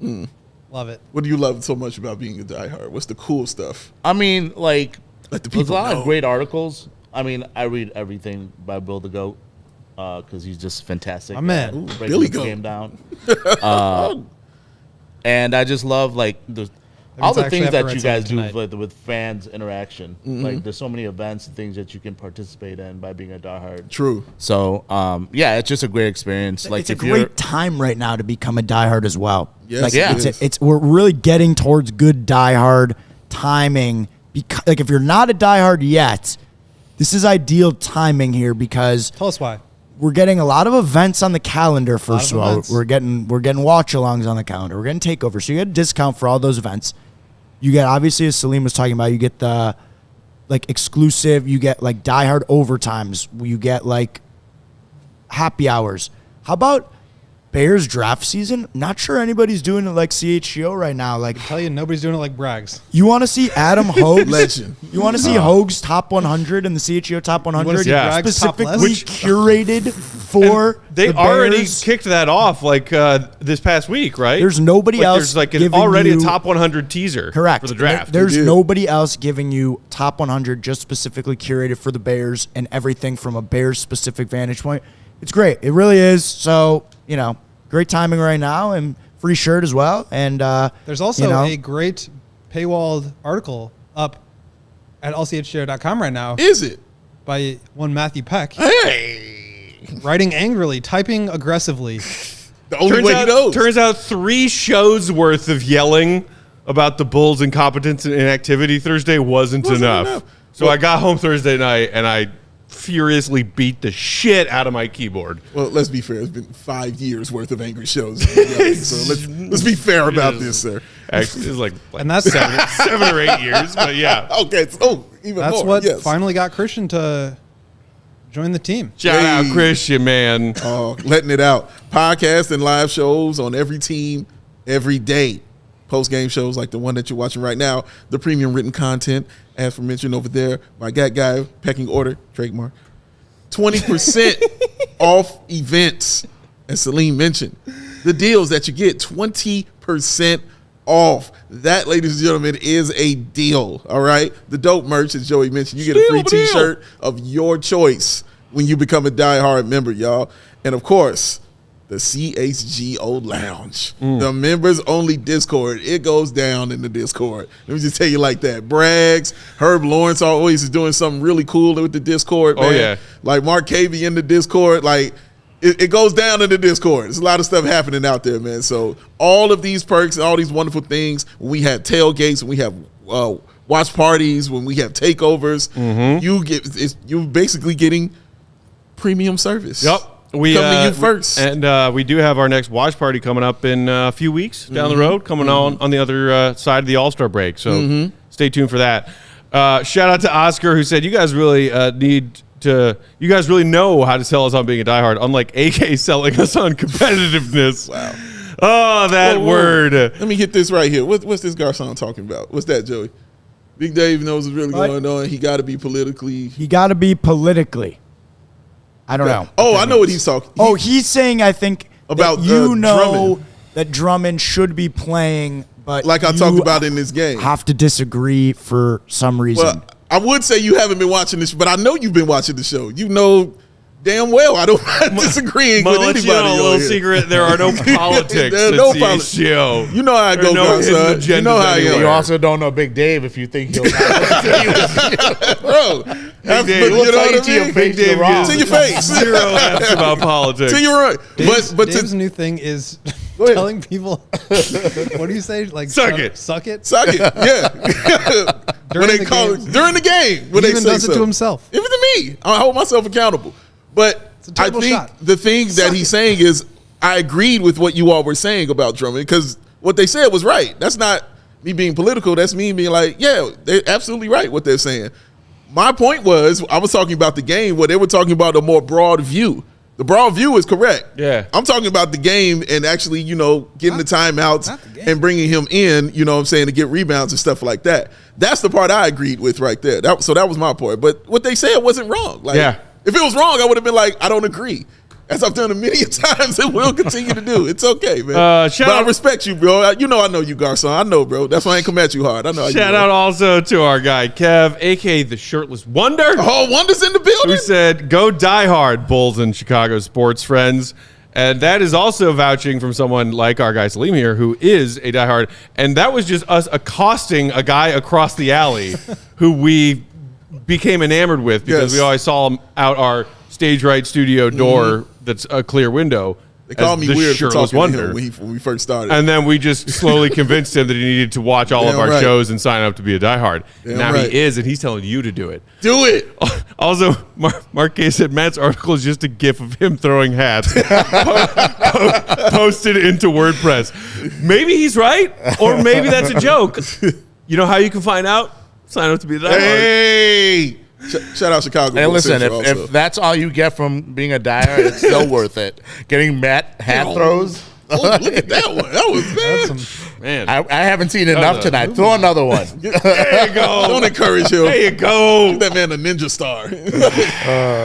Love it. What do you love so much about being a diehard? What's the cool stuff? I mean, like, Let the there's people a lot know. of great articles. I mean, I read everything by Bill the GOAT because he's just fantastic. My man. Ooh, Breaking Billy the Goat. game down. And I just love, like, all the actually things have to that you write guys do something with fans interaction. Like, there's so many events and things that you can participate in by being a diehard. True. So, it's just a great experience. Like, It's a if you're great time right now to become a diehard as well. Yes, like, it is. it's we're really getting towards good diehard timing. Because, like, if you're not a diehard yet, this is ideal timing here because Tell us why. we're getting a lot of events on the calendar. First of all, events. we're getting watch-alongs on the calendar. We're getting takeovers, so you get a discount for all those events. You get, obviously, as Salim was talking about, you get the exclusive. You get diehard overtimes. You get happy hours. How about Bears draft season? Not sure anybody's doing it like CHGO right now. I tell you, nobody's doing it like Braggs. You want to see Adam Hogue's Legend. You want to see Hogue's top 100 and the CHGO top 100 see Bragg's top specifically list? curated for They the already Bears. kicked that off this past week, right? There's nobody else There's like giving already you, a top 100 teaser correct for the draft. There's nobody else giving you top 100 just specifically curated for the Bears and everything from a Bears specific vantage point. It's great. It really is. So, great timing right now and free shirt as well. And there's also a great paywalled article up at allchgo.com right now. Is it? By one Matthew Peck. Hey. Writing angrily, typing aggressively. The only way he knows. Turns out 3 shows worth of yelling about the Bulls' incompetence and inactivity Thursday wasn't enough. So I got home Thursday night and I furiously beat the shit out of my keyboard. Well, let's be fair. It's been 5 years worth of angry shows. So let's be fair about this, sir. Actually, it's like and that's 7 or 8 years, but yeah. Okay. Even that's more. What finally got Christian to join the team. Shout out Christian, man. Letting it out. Podcasts and live shows on every team, every day. Post-game shows like the one that you're watching right now. The premium written content, as for mentioned over there, by Gat Guy, pecking order, trademark. 20% off events, as Salim mentioned. The deals that you get, 20% off. That, ladies and gentlemen, is a deal, all right? The dope merch, as Joey mentioned, you get a free T-shirt of your choice when you become a diehard member, y'all. And, of course, the CHGO Lounge, the members-only Discord. It goes down in the Discord. Let me just tell you like that. Brags, Herb Lawrence always is doing something really cool with the Discord, man. Oh, yeah. Like Mark Cavey in the Discord. Like, it goes down in the Discord. There's a lot of stuff happening out there, man. So all of these perks and all these wonderful things, when we have tailgates, when we have watch parties, when we have takeovers, you're basically getting premium service. Yep. Coming to you first. And we do have our next watch party coming up in a few weeks down the road, coming on the other side of the All-Star break. So stay tuned for that. Shout out to Oscar, who said, you guys really you guys really know how to sell us on being a diehard, unlike AK selling us on competitiveness. Wow. Oh, that word. Let me get this right here. What's this Garcon talking about? What's that, Joey? Big Dave knows what's really going on. He got to be politically. I don't know. Oh, I know what he's talking. He's saying, I think, about that Drummond. that Drummond should be playing, but like I talked about in this game. Have to disagree for some reason. Well, I would say you haven't been watching this, but I know you've been watching the show. You know damn well I don't disagreeing with anybody. You know a little secret, there are no politics at CHGO. You know how I go, son. You know how I go. You also don't know Big Dave if you think he'll bro. Big Dave, you know what I mean? Big Dave to your face. Zero F's about politics. To your right. Dave's new thing is telling people, what do you say? Like, suck it. Suck it? Suck it, yeah. When they call it during the game. When he they even say does it to himself. Even to me. I hold myself accountable. But I think the thing that he's saying is, I agreed with what you all were saying about Drummond, because what they said was right. That's not me being political. That's me being like, yeah, they're absolutely right what they're saying. My point was, I was talking about the game where they were talking about a more broad view. The broad view is correct. Yeah. I'm talking about the game and actually, getting the timeouts and bringing him in, to get rebounds and stuff like that. That's the part I agreed with right there. So that was my part. But what they said wasn't wrong. If it was wrong, I would have been like, I don't agree. As I've done it many times and will continue to do. It's okay, man. But I respect you, bro. I know you, Garcon. I know, bro. That's why I ain't come at you hard. I know. Shout out also to our guy, Kev, a.k.a. the Shirtless Wonder. Oh, Wonder's in the building. Who said, go die hard, Bulls and Chicago sports friends. And that is also vouching from someone like our guy Salim here, who is a diehard. And that was just us accosting a guy across the alley who we became enamored with because we always saw him out our stage right studio door that's a clear window. They called me weird for talking to him when we first started. And then we just slowly convinced him that he needed to watch all of our shows and sign up to be a diehard. Now he is, and he's telling you to do it. Do it. Also, Mark K said Matt's article is just a gif of him throwing hats posted into WordPress. Maybe he's right, or maybe that's a joke. You know how you can find out? Sign up to be a diehard. Hey! Shout out Chicago. Hey, listen, if that's all you get from being a diehard, it's still worth it. Getting Matt hat throws Oh, look at that one. That was That's bad. Man, I haven't seen enough tonight. Throw another one. there you go. Don't encourage him. There you go. Give that man a ninja star.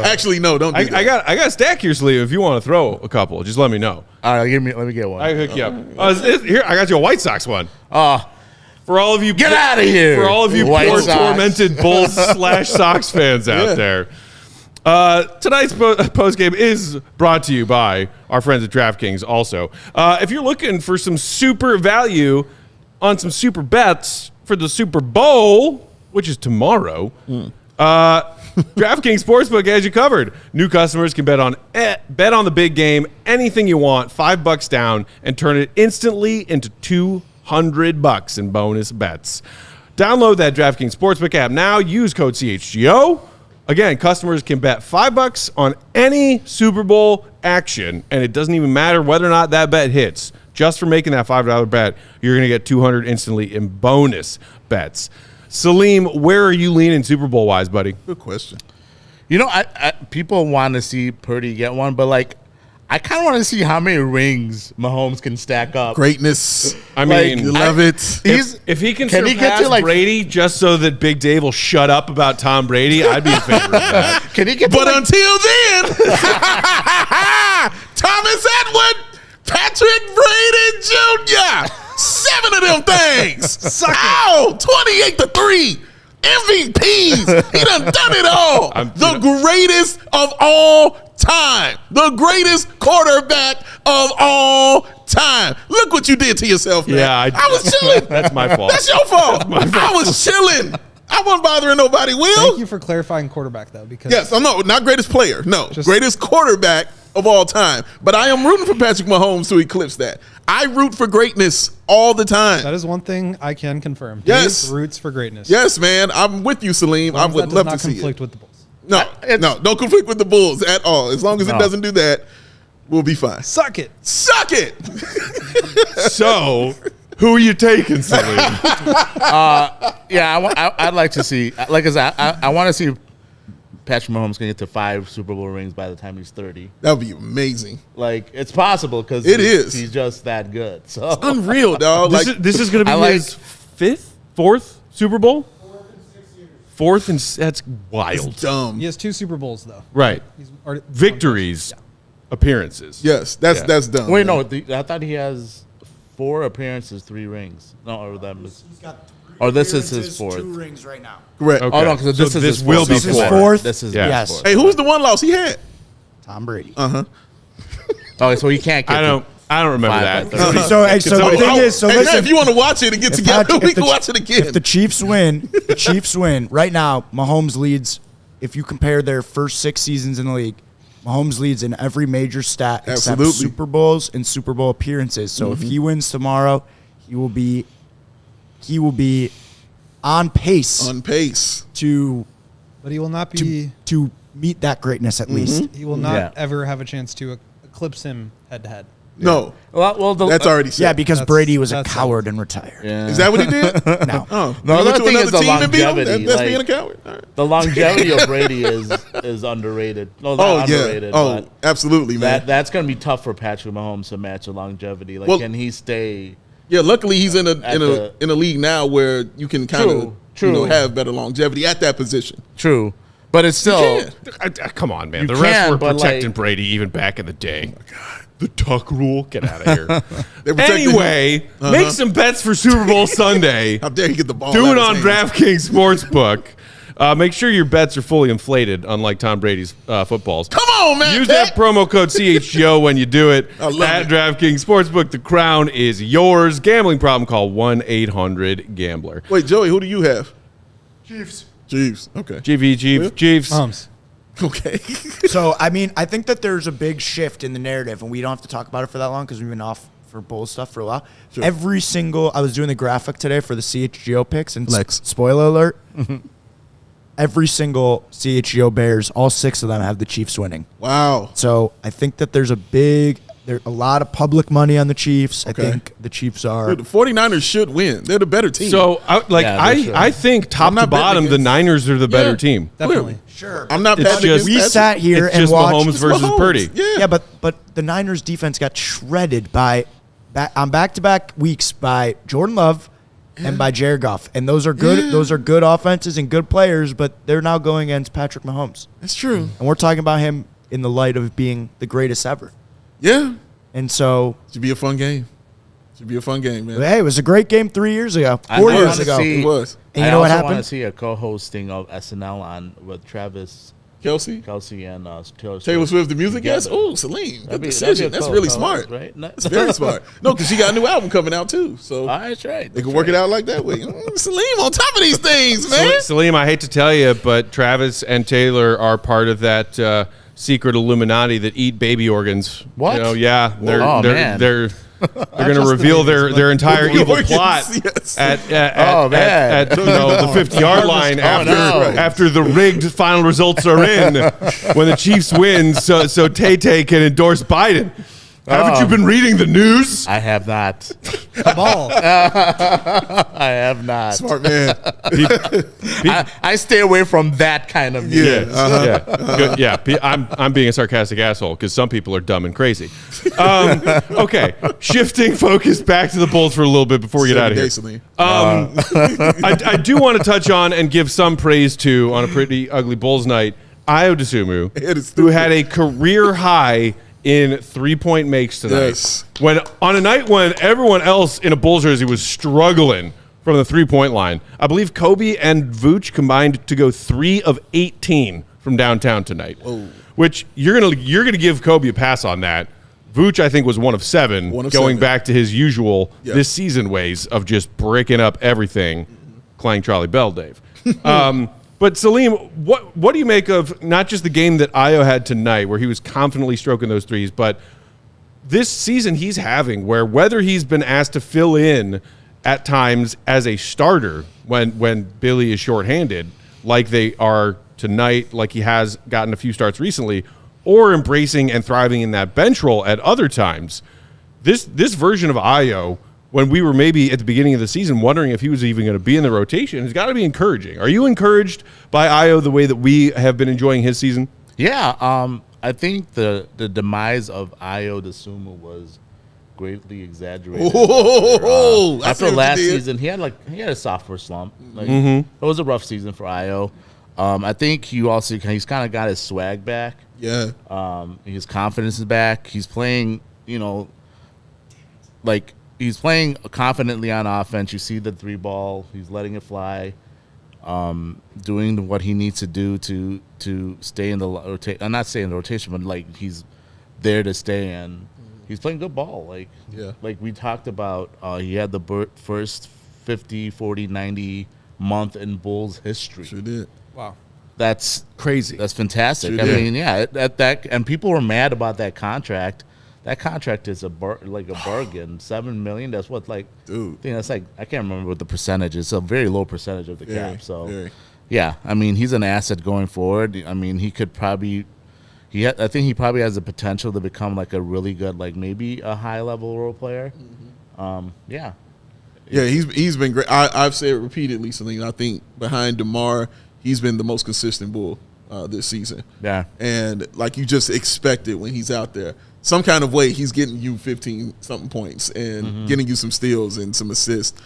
Actually, no, don't do that. I got a stack here, Salim. If you want to throw a couple, just let me know. All right, let me get one. I can hook you up. Here, I got you a White Sox one. For all of you, Get out of here. For all of you White poor Sox. Tormented Bulls / Sox fans out there. Tonight's post game is brought to you by our friends at DraftKings. Also, if you're looking for some super value on some super bets for the Super Bowl, which is tomorrow, DraftKings Sportsbook has you covered. New customers can bet on the big game, anything you want, $5 down, and turn it instantly into $200 in bonus bets. Download that DraftKings Sportsbook app now. Use code CHGO. Again, customers can bet $5 on any Super Bowl action, and it doesn't even matter whether or not that bet hits. Just for making that $5 bet, you're going to get $200 instantly in bonus bets. Salim, where are you leaning Super Bowl wise, buddy? Good question. You know, I people want to see Purdy get one, but like, I kind of want to see how many rings Mahomes can stack up. Greatness. I mean, You love it. if he can he surpass get to, like, Brady just so that Big Dave will shut up about Tom Brady, I'd be in favor of that. Can he get to But like, until then, Thomas Edward, Patrick Brady Jr., 7 of them things. Ow, 28-3. MVPs. He done it all. The greatest of all time. The greatest quarterback of all time. Look what you did to yourself, man. Yeah, I was chilling. That's my fault. That's your fault. I was chilling. I wasn't bothering nobody, Will. Thank you for clarifying quarterback, though, because Yes, no, not greatest player. No, Just- greatest quarterback of all time. But I am rooting for Patrick Mahomes to eclipse that. I root for greatness all the time. that is one thing I can confirm. Yes. Dave roots for greatness. Yes, man. I'm with you, Salim. I That would does love not to see conflict it. with the Bulls. No, don't conflict with the Bulls at all. As long as it No. doesn't do that, we'll be fine. Suck it. Suck it. So, who are you taking, Salim? Yeah, I'd like to see. Like I want to see Patrick Mahomes can get to 5 Super Bowl rings by the time he's 30. That would be amazing. Like, it's possible because It is. He's just that good. So Unreal, dog. This is going to be I like- his 4th Super Bowl? 4th and that's wild. it's dumb. He has 2 Super Bowls, though. Right. He's already Victories, appearances. Yes, that's dumb. wait, man. no, I thought he has 4 appearances, 3 rings. No, or that was. Or this is his 4th. 2 rings right now. Correct. Okay. Oh no, because So this is this his will 4th. be This is fourth. 4th. This is Yeah. his Yes. 4th. Hey, who was the one loss he had? Tom Brady. Oh, so he can't get. I don't remember 5 that. by 30. So the thing is, hey, man, listen, if you want to watch it and get together, Patrick- we if the can watch it again. If the Chiefs win right now, Mahomes leads. If you compare their first 6 seasons in the league, Mahomes leads in every major stat except Absolutely. Super Bowls and Super Bowl appearances. So if he wins tomorrow, he will be on pace On pace. to But he will not be. to meet that greatness at least. He will not Yeah. ever have a chance to eclipse him head to head. No, Well, that's already set. Yeah, because That's- Brady was a that's coward and retired. Yeah. Is that what he did? No. Oh, No, he the went to thing is another the team and beat him? longevity, That's like- being a coward. All right. The longevity of Brady is underrated. No, not Oh, yeah. underrated. Oh, but absolutely, man. that's going to be tough for Patrick Mahomes to match the longevity. Like, Well- can he stay? Yeah, luckily he's in At the- a league now where you can kind of True. have better longevity at that position. True, but it's still. Come on, man. You The refs can, were but, protecting like- Brady even back in the day. The tuck rule. Get out of here. They protected him. Anyway, make some bets for Super Bowl Sunday. How dare he get the ball? Do out it of on his hands. DraftKings Sportsbook. Make sure your bets are fully inflated, unlike Tom Brady's footballs. Come on, man. Use that promo code CHGO when you do it. I love At it. DraftKings Sportsbook, the crown is yours. Gambling problem, call 1-800-GAMBLER. Wait, Joey, who do you have? Chiefs. Chiefs. Okay. Chiefs. Mahomes. Okay. So, I mean, I think that there's a big shift in the narrative, and we don't have to talk about it for that long because we've been off for Bulls stuff for a while. Sure. Every single, I was doing the graphic today for the CHGO picks, and Lex. spoiler alert, every single CHGO Bears, all 6 of them have the Chiefs winning. Wow. So I think that there's a big There's a lot of public money on the Chiefs. Okay. I think the Chiefs are. Dude, the 49ers should win. They're the better team. So, they should. I think top I'm not to bottom, betting the against- Niners are the better Yeah. team. Definitely. Sure. I'm not It's betting just- against We that. sat here It's and just watched. Mahomes versus Mahomes. Purdy. Yeah. But the Niners defense got shredded on back-to-back weeks by Jordan Love and by Jared Goff. And those are good. Yeah. Those are good offenses and good players, but they're now going against Patrick Mahomes. That's true. And we're talking about him in the light of being the greatest ever. Yeah. And so, Should be a fun game. Should be a fun game, man. hey, it was a great game 3 years ago, I 4 wanna years ago. see- It was. And you know what I also want to happened? see a co-hosting of SNL on with Travis Kelsey? Kelsey and Taylor Swift. Taylor Swift, the music guest? Together. Oh, Celine. Good That'd be decision. a That's cool really co-host, smart. right? That's very smart. No, because she got a new album coming out, too. So Oh, that's right. they can work it out like that way. Celine on top of these things, man. Salim, I hate to tell you, but Travis and Taylor are part of that secret Illuminati that eat baby organs. What? You know, yeah, Oh, man. they're going to reveal their entire The evil organs, plot yes. at man. you know, the 50-yard line no. after the rigged final results are in when the Chiefs win, so Tay-Tay can endorse Biden. Haven't you been reading the news? I have not. The ball. I have not. Smart man. I stay away from that kind of news. Yeah. Good. Yeah, I'm being a sarcastic asshole because some people are dumb and crazy. Okay, shifting focus back to the Bulls for a little bit before we get out of here. Celine. I do want to touch on and give some praise to, on a pretty ugly Bulls night, Ayo Dosunmu, It is who stupid. had a career high in 3-point makes tonight. Yes. When on a night when everyone else in a Bulls jersey was struggling from the 3-point line, I believe Kobe and Vooch combined to go 3 of 18 from downtown tonight. Whoa. Which you're gonna give Kobe a pass on that. Vooch, I think, was 1 of 7, One of going 7. back to his usual Yeah. this season ways of just breaking up everything, Clang Charlie Bell, Dave. But Salim, what do you make of not just the game that Ayo had tonight, where he was confidently stroking those threes, but this season he's having, where whether he's been asked to fill in at times as a starter when Billy is shorthanded, like they are tonight, like he has gotten a few starts recently, or embracing and thriving in that bench role at other times, this version of Ayo, when we were maybe at the beginning of the season wondering if he was even going to be in the rotation, has got to be encouraging. Are you encouraged by Ayo the way that we have been enjoying his season? Yeah, I think the demise of Ayo Dosunmu was greatly exaggerated. Oh, I see After what you last did. season, he had a sophomore slump. It was a rough season for Ayo. I think he's kind of got his swag back. Yeah. His confidence is back. He's playing, he's playing confidently on offense. You see the 3-ball. He's letting it fly, doing what he needs to do to stay in the rotation. Not stay in the rotation, but he's there to stay in. He's playing good ball. Like we talked about, he had the first 50, 40, 90 month in Bulls history. Sure did. Wow. That's Crazy. That's fantastic. Sure I did. mean, yeah, that and people were mad about that contract. That contract is a bargain. $7 million. That's what Dude. I think that's I can't remember what the percentage is. It's a very low percentage of the Very, cap. So very. yeah, I mean, he's an asset going forward. I mean, he could probably. I think he probably has the potential to become a really good, maybe a high level role player. Yeah. Yeah, he's been great. I've said it repeatedly, Celine. I think behind DeMar, he's been the most consistent Bull this season. Yeah. And you just expect it when he's out there. Some kind of way, he's getting you 15-something points and getting you some steals and some assists.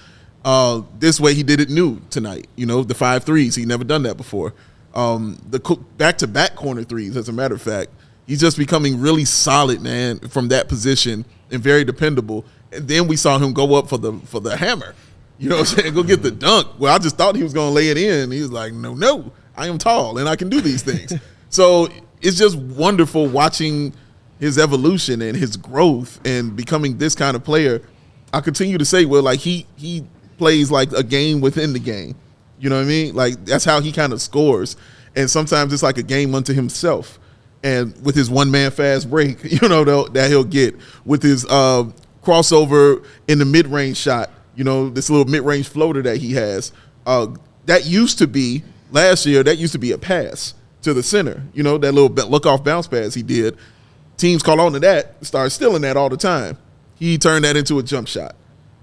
This way, he did it new tonight. The 5 threes. He never done that before. The back-to-back corner threes, as a matter of fact. He's just becoming really solid, man, from that position and very dependable. And then we saw him go up for the hammer. You know what I'm saying? Go get the dunk. Well, I just thought he was going to lay it in. He was like, no, I am tall and I can do these things. So it's just wonderful watching his evolution and his growth and becoming this kind of player. I continue to say, he plays like a game within the game. You know what I mean? That's how he kind of scores. And sometimes it's like a game unto himself. And with his one-man fast break, that he'll get. With his crossover in the mid-range shot, this little mid-range floater that he has. That used to be, last year, a pass to the center. That little look-off bounce pass he did. teams call on to that, start stealing that all the time. He turned that into a jump shot.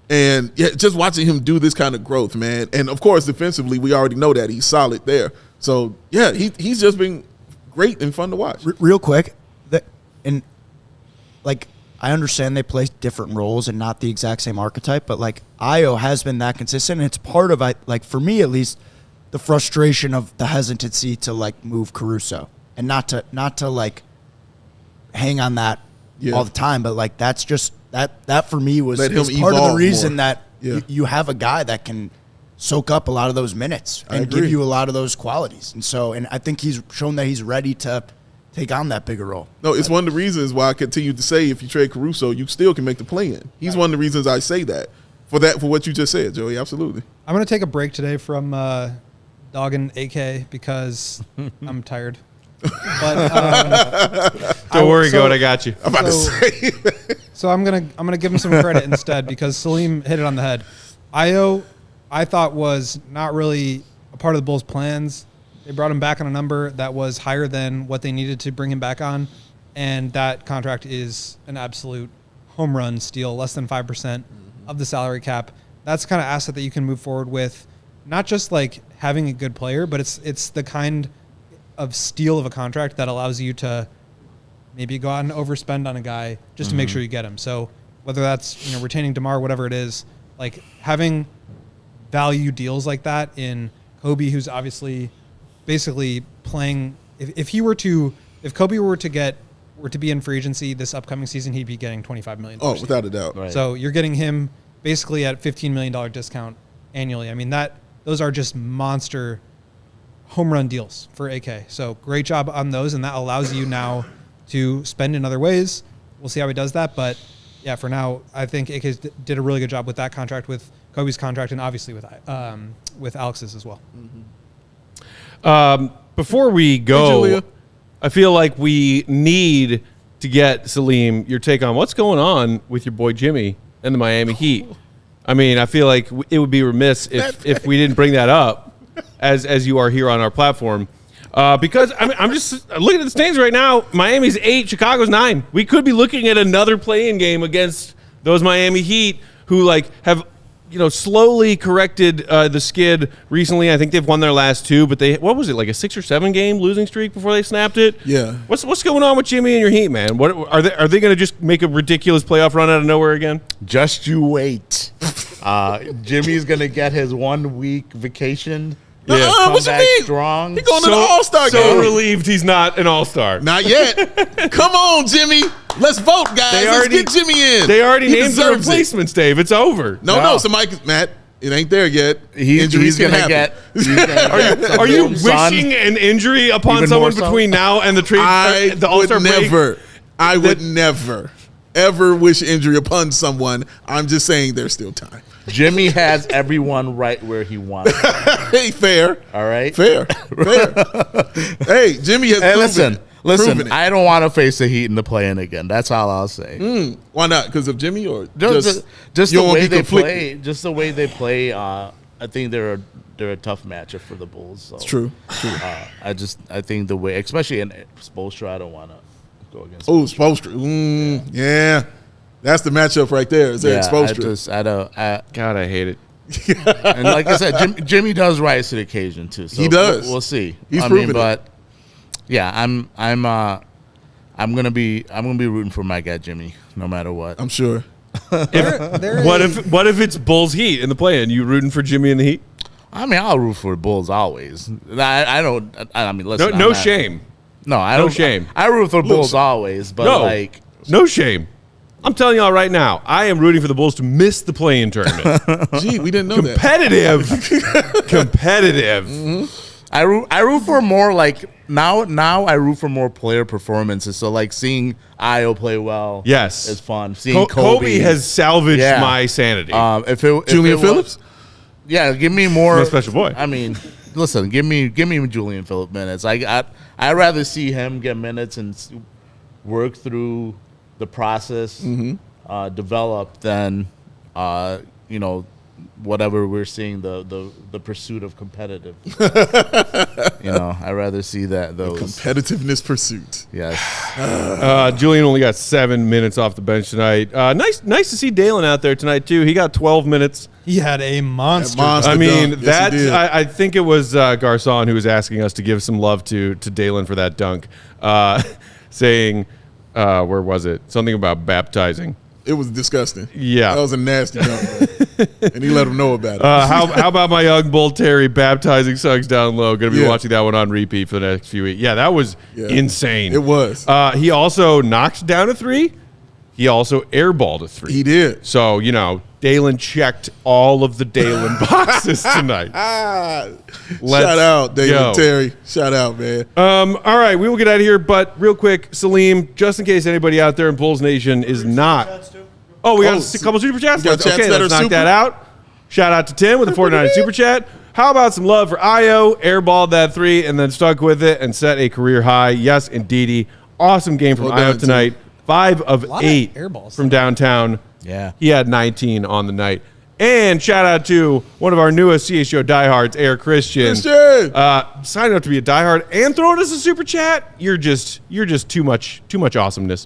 And yeah, just watching him do this kind of growth, man. And of course, defensively, we already know that he's solid there. So yeah, he's just been great and fun to watch. Real quick, I understand they play different roles and not the exact same archetype, but like Ayo has been that consistent. And it's part of, like for me at least, the frustration of the hesitancy to like move Caruso and not to like hang on that all the time. But like that's just that for me was part of the reason that you have a guy that can soak up a lot of those minutes and give you a lot of those qualities. And I think he's shown that he's ready to take on that bigger role. No, it's one of the reasons why I continue to say if you trade Caruso, you still can make the play-in. He's one of the reasons I say that. For what you just said, Joey, absolutely. I'm going to take a break today from dogging AK because I'm tired. But don't worry, Goat, I got you. I'm about to say. So I'm gonna give him some credit instead because Salim hit it on the head. Ayo, I thought was not really a part of the Bulls' plans. They brought him back on a number that was higher than what they needed to bring him back on, and that contract is an absolute home run steal, less than 5% of the salary cap. That's the kind of asset that you can move forward with, not just like having a good player, but it's the kind of steal of a contract that allows you to maybe go out and overspend on a guy just to make sure you get him. So whether that's retaining DeMar, whatever it is, like having value deals like that in Kobe, who's obviously basically playing. If Kobe were to be in free agency this upcoming season, he'd be getting $25 million. Oh, without a doubt. Right. So you're getting him basically at $15 million discount annually. I mean those are just monster home run deals for AK. So great job on those, and that allows you now to spend in other ways. We'll see how he does that, but yeah, for now, I think AK did a really good job with that contract, with Kobe's contract, and obviously with Alex's as well. Before we go, I feel like we need to get, Salim, your take on what's going on with your boy Jimmy and the Miami Heat. I mean, I feel like it would be remiss if we didn't bring that up as you are here on our platform. Because I'm just looking at the standings right now. Miami's 8, Chicago's 9. We could be looking at another play-in game against those Miami Heat who have slowly corrected the skid recently. I think they've won their last 2, but what was it, like a 6 or 7 game losing streak before they snapped it? Yeah. What's going on with Jimmy and your Heat, man? What are they going to just make a ridiculous playoff run out of nowhere again? Just you wait. Jimmy's gonna get his 1 week vacation. Yeah, what you mean? Strong. He going to the All-Star game. So relieved he's not an All-Star. Not yet. Come on, Jimmy. Let's vote, guys. Let's get Jimmy in. They already named the replacements, Dave. It's over. No. So Matt, it ain't there yet. He's going to get. Are you wishing an injury upon someone between now and the trade? The All-Star break? I would never, ever wish injury upon someone. I'm just saying there's still time. Jimmy has everyone right where he wants them. Hey, fair. All right? Fair. Hey, Jimmy has Listen, it. I don't want to face the Heat in the play-in again. That's all I'll say. Why not? Because of Jimmy or just the way they play? Just the way they play. I think they're a tough matchup for the Bulls. So, it's true. I think the way, especially in Spoelstra, I don't want to go against. Oh, Spoelstra. Yeah. That's the matchup right there. Is Eric Spoelstra. God, I hate it. And like I said, Jimmy does rise to the occasion too. So he does. We'll see. He's proven it. But yeah, I'm gonna be rooting for my guy Jimmy, no matter what. I'm sure. What if it's Bulls Heat in the play-in? You rooting for Jimmy and the Heat? I mean, I'll root for the Bulls always. I don't. I mean, listen. No shame. No, I don't. No shame. I root for the Bulls always, but no shame. I'm telling y'all right now, I am rooting for the Bulls to miss the play-in tournament. Gee, we didn't know that. Competitive. Mm-hmm. I root for more now I root for more player performances. So seeing Ayo play well, yes, is fun. Seeing Kobe has salvaged my sanity. Julian Phillips, give me more. No special boy. I mean, listen, give me Julian Phillips minutes. I'd rather see him get minutes and work through the process, develop than whatever we're seeing, the pursuit of competitive. I'd rather see those competitiveness pursuit. Yes. Julian only got 7 minutes off the bench tonight. Nice to see Dalen out there tonight too. He got 12 minutes. He had a monster. I mean, dunk. Yes, he did. I think it was Garcon who was asking us to give some love to Dalen for that dunk, saying, where was it? Something about baptizing. It was disgusting. Yeah. That was a nasty dunk, and he let him know about it. How about my young bull Terry baptizing Suggs down low? Going to be Yeah. watching that one on repeat for the next few weeks. Yeah, that was insane. It was. He also knocked down a 3. He also airballed a 3. He did. So, Dalen checked all of the Dalen boxes tonight. Shout out, David Terry. Shout out, man. All right, we will get out of here, but real quick, Salim, just in case anybody out there in Bulls Nation is not. Oh, we got a couple super chats? We got chats Okay, that let's are knock super. that out. Shout out to Tim with the 49 super chat. How about some love for Ayo? Airballed that 3 and then stuck with it and set a career high. Yes, indeedy. Awesome game from Well Ayo done, tonight. 5 of lot of 8 airballs from downtown. Yeah. He had 19 on the night. And shout out to one of our newest CHGO diehards, Air Christian. Signing up to be a diehard and throwing us a super chat. You're just too much awesomeness.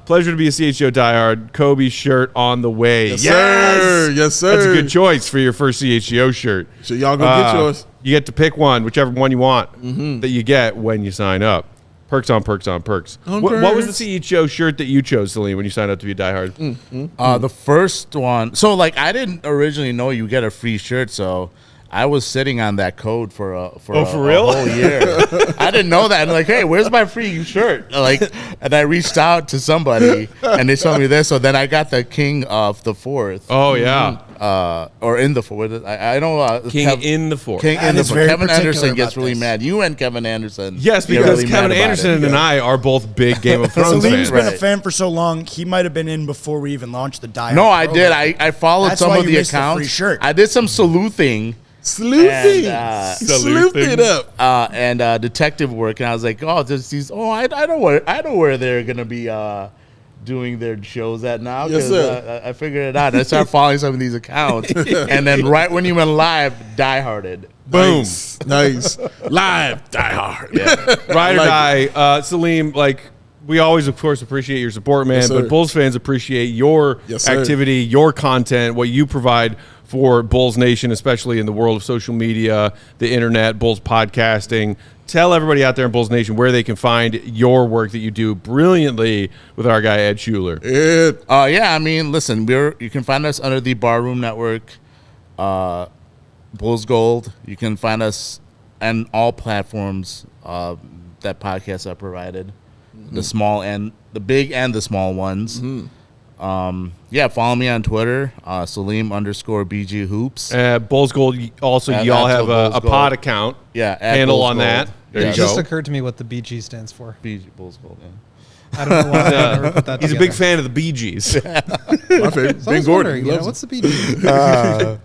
Pleasure to be a CHGO diehard. Kobe shirt on the way. Yes, sir. Yes, sir. That's a good choice for your first CHGO shirt. So y'all go get yours. You get to pick one, whichever one you want that you get when you sign up. Perks on perks on perks. What was the CHGO shirt that you chose, Salim, when you signed up to be a diehard? The first one. So, I didn't originally know you get a free shirt, so I was sitting on that code for a real? whole year. I didn't know that. I'm hey, where's my free shirt? And I reached out to somebody, and they told me this. So then I got the King of the Fourth. Oh, yeah. Or in the fourth. I don't know. King in the fourth. King in And the it's fourth. very Kevin particular Anderson gets about really this. mad. You and Kevin Anderson. Yes, get because really mad Kevin about Anderson it. and I are both big Game of Thrones Salim's fans. been a Right. fan for so long, he might have been in before we even launched the diet. No, I did. I followed That's some why of you the missed the free accounts. shirt. I did some sleuthing. Sleuthing. And, Sleuth it up. and detective work, and I was like, I know where they're gonna be doing their shows at now. Yes, 'Cause, sir. I figured it out. I started following some of these accounts, and then right when you went live, dieharded. Boom. Nice. Live. Die hard. Ride or like die. Salim, we always, of course, appreciate your support, man, Yes, sir. but Bulls fans appreciate your Yes, sir. activity, your content, what you provide for Bulls Nation, especially in the world of social media, the internet, Bulls podcasting. Tell everybody out there in Bulls Nation where they can find your work that you do brilliantly with our guy, Ed Schuler. Yeah, I mean, listen, you can find us under the Barroom Network, Bulls Gold. You can find us on all platforms that podcasts are provided, the small and the big and the small ones. Follow me on Twitter, Salim_BG Hoops. Bulls Gold, also, y'all have Bulls a Gold. pod account Yeah, at handle Bulls on Gold. that. There Yeah. you It just go. occurred to me what the BG stands for. BG Bulls Gold. Yeah. I don't know why I never put that He's a together. big fan of the Bee Gees. My favorite. So I Ben was Gordon. wondering, He loves what's the BG?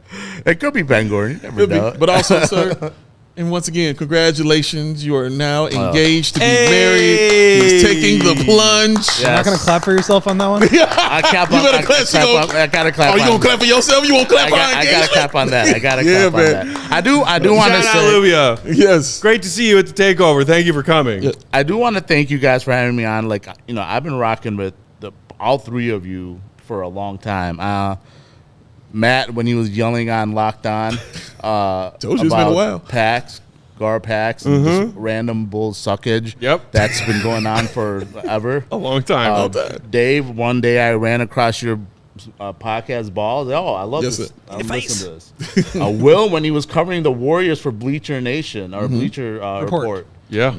It could be Ben Gordon. You never Could be. know. But also, sir, and once again, congratulations. You are now engaged to be Hey! married. He's taking the plunge. Yeah. You're not going to clap for yourself on that one? I clap You on- better I clap. clap on- I gotta clap. Oh, you on- gonna clap for yourself? You won't clap for our I gotta engagement? clap on that. I gotta Yeah, clap on man. that. I do want to Shout out, say, Lubia. Yes. Great to see you at the takeover. Thank you for coming. I do want to thank you guys for having me on. I've been rocking with all three of you for a long time. Matt, when he was yelling on Locked On, Told you it's been a about while. packs, guard packs, and just random Bulls suckage. Yep. That's been going on forever. A long time. Dave, one day I ran across your podcast balls. Oh, I love Yes, this. sir. I'm listening to this. Will, when he was covering the Warriors for Bleacher Nation or Bleacher Report. Yeah.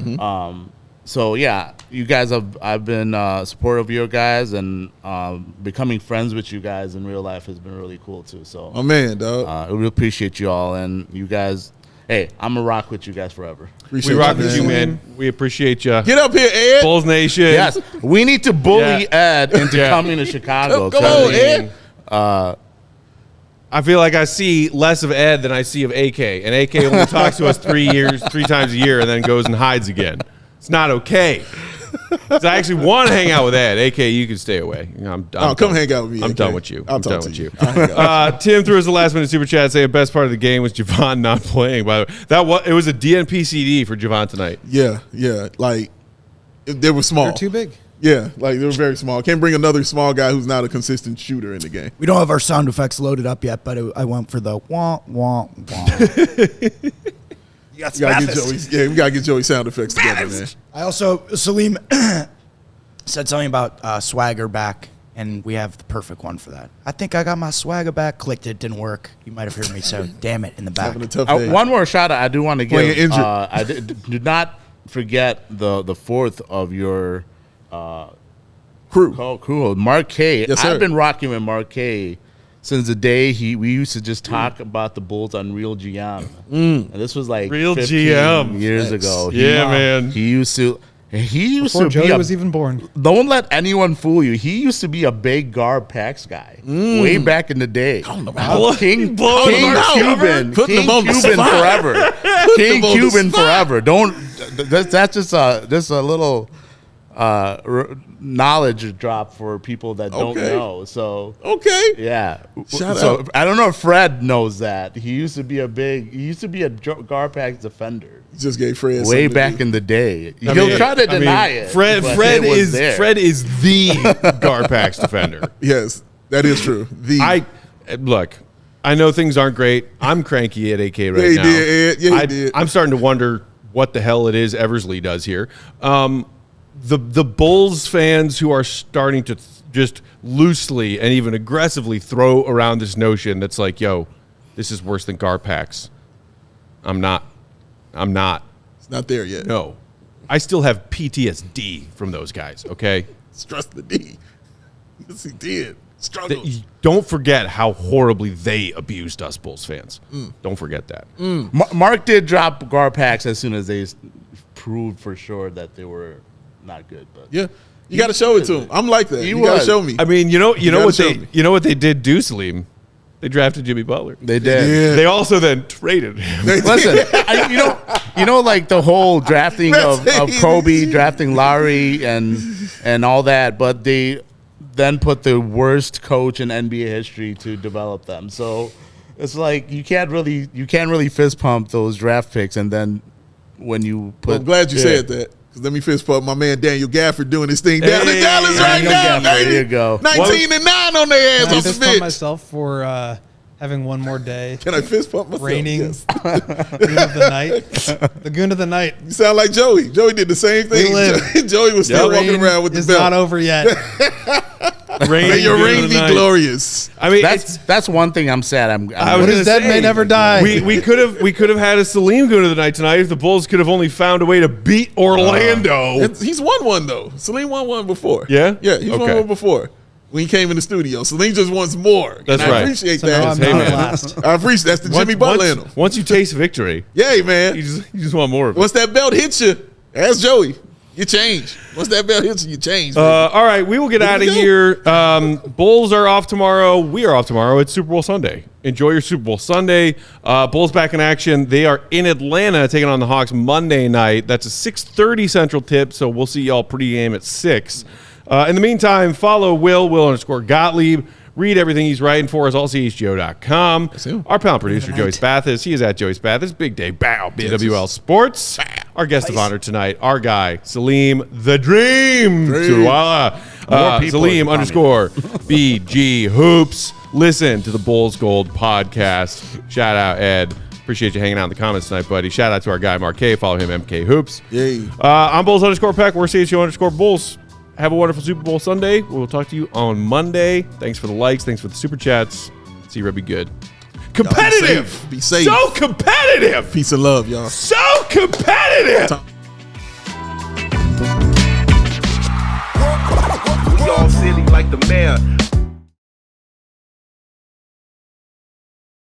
So yeah, you guys I've been supportive of your guys, and becoming friends with you guys in real life has been really cool too. So My man, dog. I really appreciate you all, and you guys. Hey, I'm gonna rock with you guys forever. Appreciate We rock you, with you, man. We appreciate you. Get up here, Ed. Bulls Nation. Yes, we need to bully Yeah. Ed into Yeah. coming to Chicago. Come 'cause on, Ed. I feel like I see less of Ed than I see of AK. And AK only talks to us 3 times a year and then goes and hides again. It's not okay. I actually want to hang out with Ed. AK, you can stay away. I'm come hang out with me. I'm AK. done with you. I'm done with you. Tim threw us the last minute super chat saying best part of the game was Javon not playing. By the way, it was a DNP CD for Javon tonight. Yeah. Like they were small. They're too big. Yeah, like they were very small. Can't bring another small guy who's not a consistent shooter in the game. We don't have our sound effects loaded up yet, but I went for the wah, wah, wah. We gotta get Joey's sound effects together, man. I also, Salim said something about swagger back, and we have the perfect one for that. I think I got my swagger back. Clicked it, didn't work. You might have heard me say, damn it, in the back. Having a tough day. One more shout out I do want to Playing give. injured. I did not forget the fourth of your crew. Mark K. Yes, sir. I've been rocking with Mark K since the day we used to just talk about the Bulls on Real GM. And this was like Real 15 GM. years ago. Man. He used to Before be Joey was even born. Don't let anyone fool you. He used to be a big guard packs guy way back in the day. King Cuban forever. King Cuban forever. Don't. That's just a little knowledge drop for people that don't know. So yeah. Shout out. I don't know if Fred knows that. He used to be a guard packs defender. Just gave Fred Way back in the day. He'll try to deny it. Fred is the Garpax defender. Yes, that is true. Look, I know things aren't great. I'm cranky at AK right now. He did, Ed. Yeah, he did. I'm starting to wonder what the hell it is Eversley does here. The Bulls fans who are starting to just loosely and even aggressively throw around this notion that's like, yo, this is worse than Garpax. I'm not. It's not there yet. No. I still have PTSD from those guys, okay? Stress the D. Yes, he did. Struggle. Don't forget how horribly they abused us Bulls fans. Don't forget that. Mark did drop guard packs as soon as they proved for sure that they were not good. But Yeah. You got to show it to him. I'm like that. You got to show me. I mean, you know gotta what they did do, Salim? They drafted Jimmy Butler. they did. Yeah. They also then traded him. Listen, you know, like the whole drafting of Kobe, drafting Lowry, and all that, but they then put the worst coach in NBA history to develop them. So it's like you can't really fist pump those draft picks, and then when you put, I'm glad you said that. Because let me fist pump my man Daniel Gafford doing his thing down in Dallas right now. There you go. 19-9 on their ass Can I off the fist pump bench. myself for having one more day? Can I fist pump myself? Reigning Yes. goon of the night. The goon of the night. You sound like Joey. Joey did the same thing. We live. Joey was still walking Reign around with the is belt. not over yet. May your reign be glorious. I mean, that's one thing I'm sad. What is dead may never die. we could have had a Salim Goon of the night tonight if the Bulls could have only found a way to beat Orlando. He's won one, though. Salim won one before. Yeah? Yeah, he's won Okay. one before. When he came in the studio. Salim just wants more. That's and right. I appreciate So now that. I'm Hey, not man. last. I appreciate that's the Jimmy Butler in him. Once you taste victory, Yay, man. you just want more of it. Once that belt hits you, ask Joey. You change. Once that belt hits you, you change. All right, we will get out of we go. here. Bulls are off tomorrow. We are off tomorrow. It's Super Bowl Sunday. Enjoy your Super Bowl Sunday. Bulls back in action. They are in Atlanta taking on the Hawks Monday night. That's a 6:30 Central tip, so we'll see y'all pregame at 6. In the meantime, follow Will_Gottlieb. Read everything he's writing for us, allchgo.com. Our pal producer, Joey Spathis. He is at Joey Spathis. Big day. Bow. BWL Sports. Our guest of honor tonight, our guy, Salim the Dream. Surwala. Salim _BG Hoops. Listen to the Bulls Gold podcast. Shout out, Ed. Appreciate you hanging out in the comments tonight, buddy. Shout out to our guy, Mark K. Follow him, MK Hoops. Yay. I'm Bulls_Peck. We're CHGO Bulls. Have a wonderful Super Bowl Sunday. We'll talk to you on Monday. Thanks for the likes. Thanks for the super chats. See you, Rebby. Good. Competitive. Be safe. So competitive. Peace and love, y'all. So competitive. We all silly like the mayor.